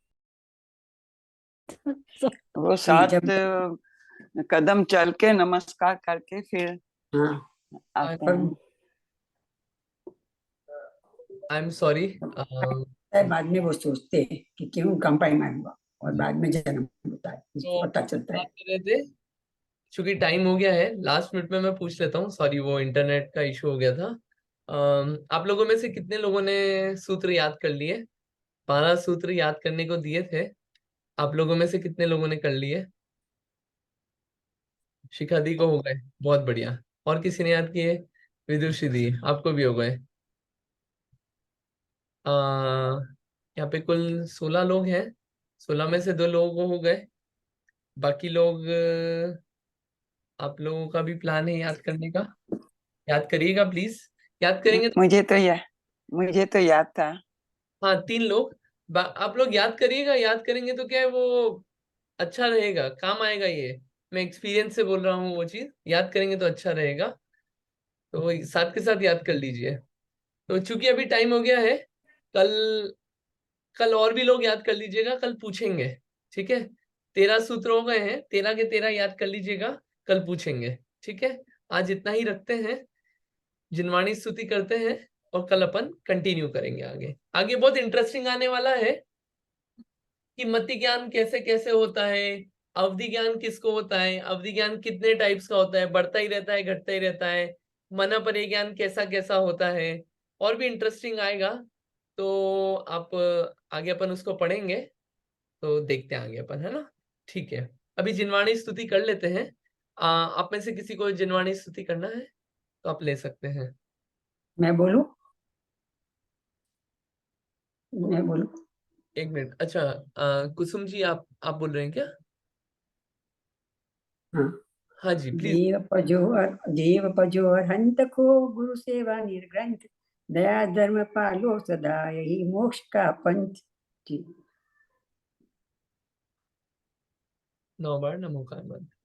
वो 7 कदम चल के नमस्कार करके फिर आते हैं। आई एम सॉरी, बाद में वो सोचते हैं कि क्यों कंपाइनमेंट हुआ और बाद में जन्म होता है, तो पता चलता है। बात कर रहे थे, चूंकि टाइम हो गया है, लास्ट मिनट में मैं पूछ लेता हूँ, सॉरी वो इंटरनेट का इशू हो गया था। आप लोगों में से कितने लोगों ने सूत्र याद कर लिए? 12 सूत्र याद करने को दिए थे, आप लोगों में से कितने लोगों ने कर लिए? शिखा दी को हो गए, बहुत बढ़िया। और किसी ने याद किए? विदुषी दी आपको भी हो गए। यहाँ पे कुल 16 लोग हैं, 16 में से 2 लोगों को हो गए। बाकी लोग आप लोगों का भी प्लान है याद करने का, याद करिएगा प्लीज। याद करेंगे तो मुझे तो याद था। हाँ 3 लोग, आप लोग याद करिएगा, याद करेंगे तो क्या है वो अच्छा रहेगा, काम आएगा ये। मैं एक्सपीरियंस से बोल रहा हूँ, वो चीज याद करेंगे तो अच्छा रहेगा। तो वो साथ के साथ याद कर लीजिए। तो चूंकि अभी टाइम हो गया है, कल कल और भी लोग याद कर लीजिएगा, कल पूछेंगे, ठीक है। 13 सूत्र हो गए हैं, 13 के 13 याद कर लीजिएगा, कल पूछेंगे, ठीक है। आज इतना ही रखते हैं, जिनवाणी स्तुति करते हैं, और कल अपन कंटिन्यू करेंगे आगे। आगे बहुत इंटरेस्टिंग आने वाला है कि मति ज्ञान कैसे कैसे होता है, अवधि ज्ञान किसको होता है, अवधि ज्ञान कितने टाइप्स का होता है, बढ़ता ही रहता है घटता ही रहता है, मन पर ज्ञान कैसा कैसा होता है, और भी इंटरेस्टिंग आएगा, तो आप आगे अपन उसको पढ़ेंगे, तो देखते हैं आगे अपन, है ना। ठीक है, अभी जिनवाणी स्तुति कर लेते हैं। आप में से किसी को जिनवाणी स्तुति करना है तो आप ले सकते हैं। मैं बोलूं? मैं बोलूं? एक मिनट, अच्छा कुसुम जी आप बोल रहे हैं क्या? हाँ। हाँ जी प्लीज। जीव पजोहर हंत को गुरु सेवा निर्ग्रंथ, दया धर्म पालो सदा यही मोक्ष का पंथ। जी। 9 बार नमो कार मंत्र।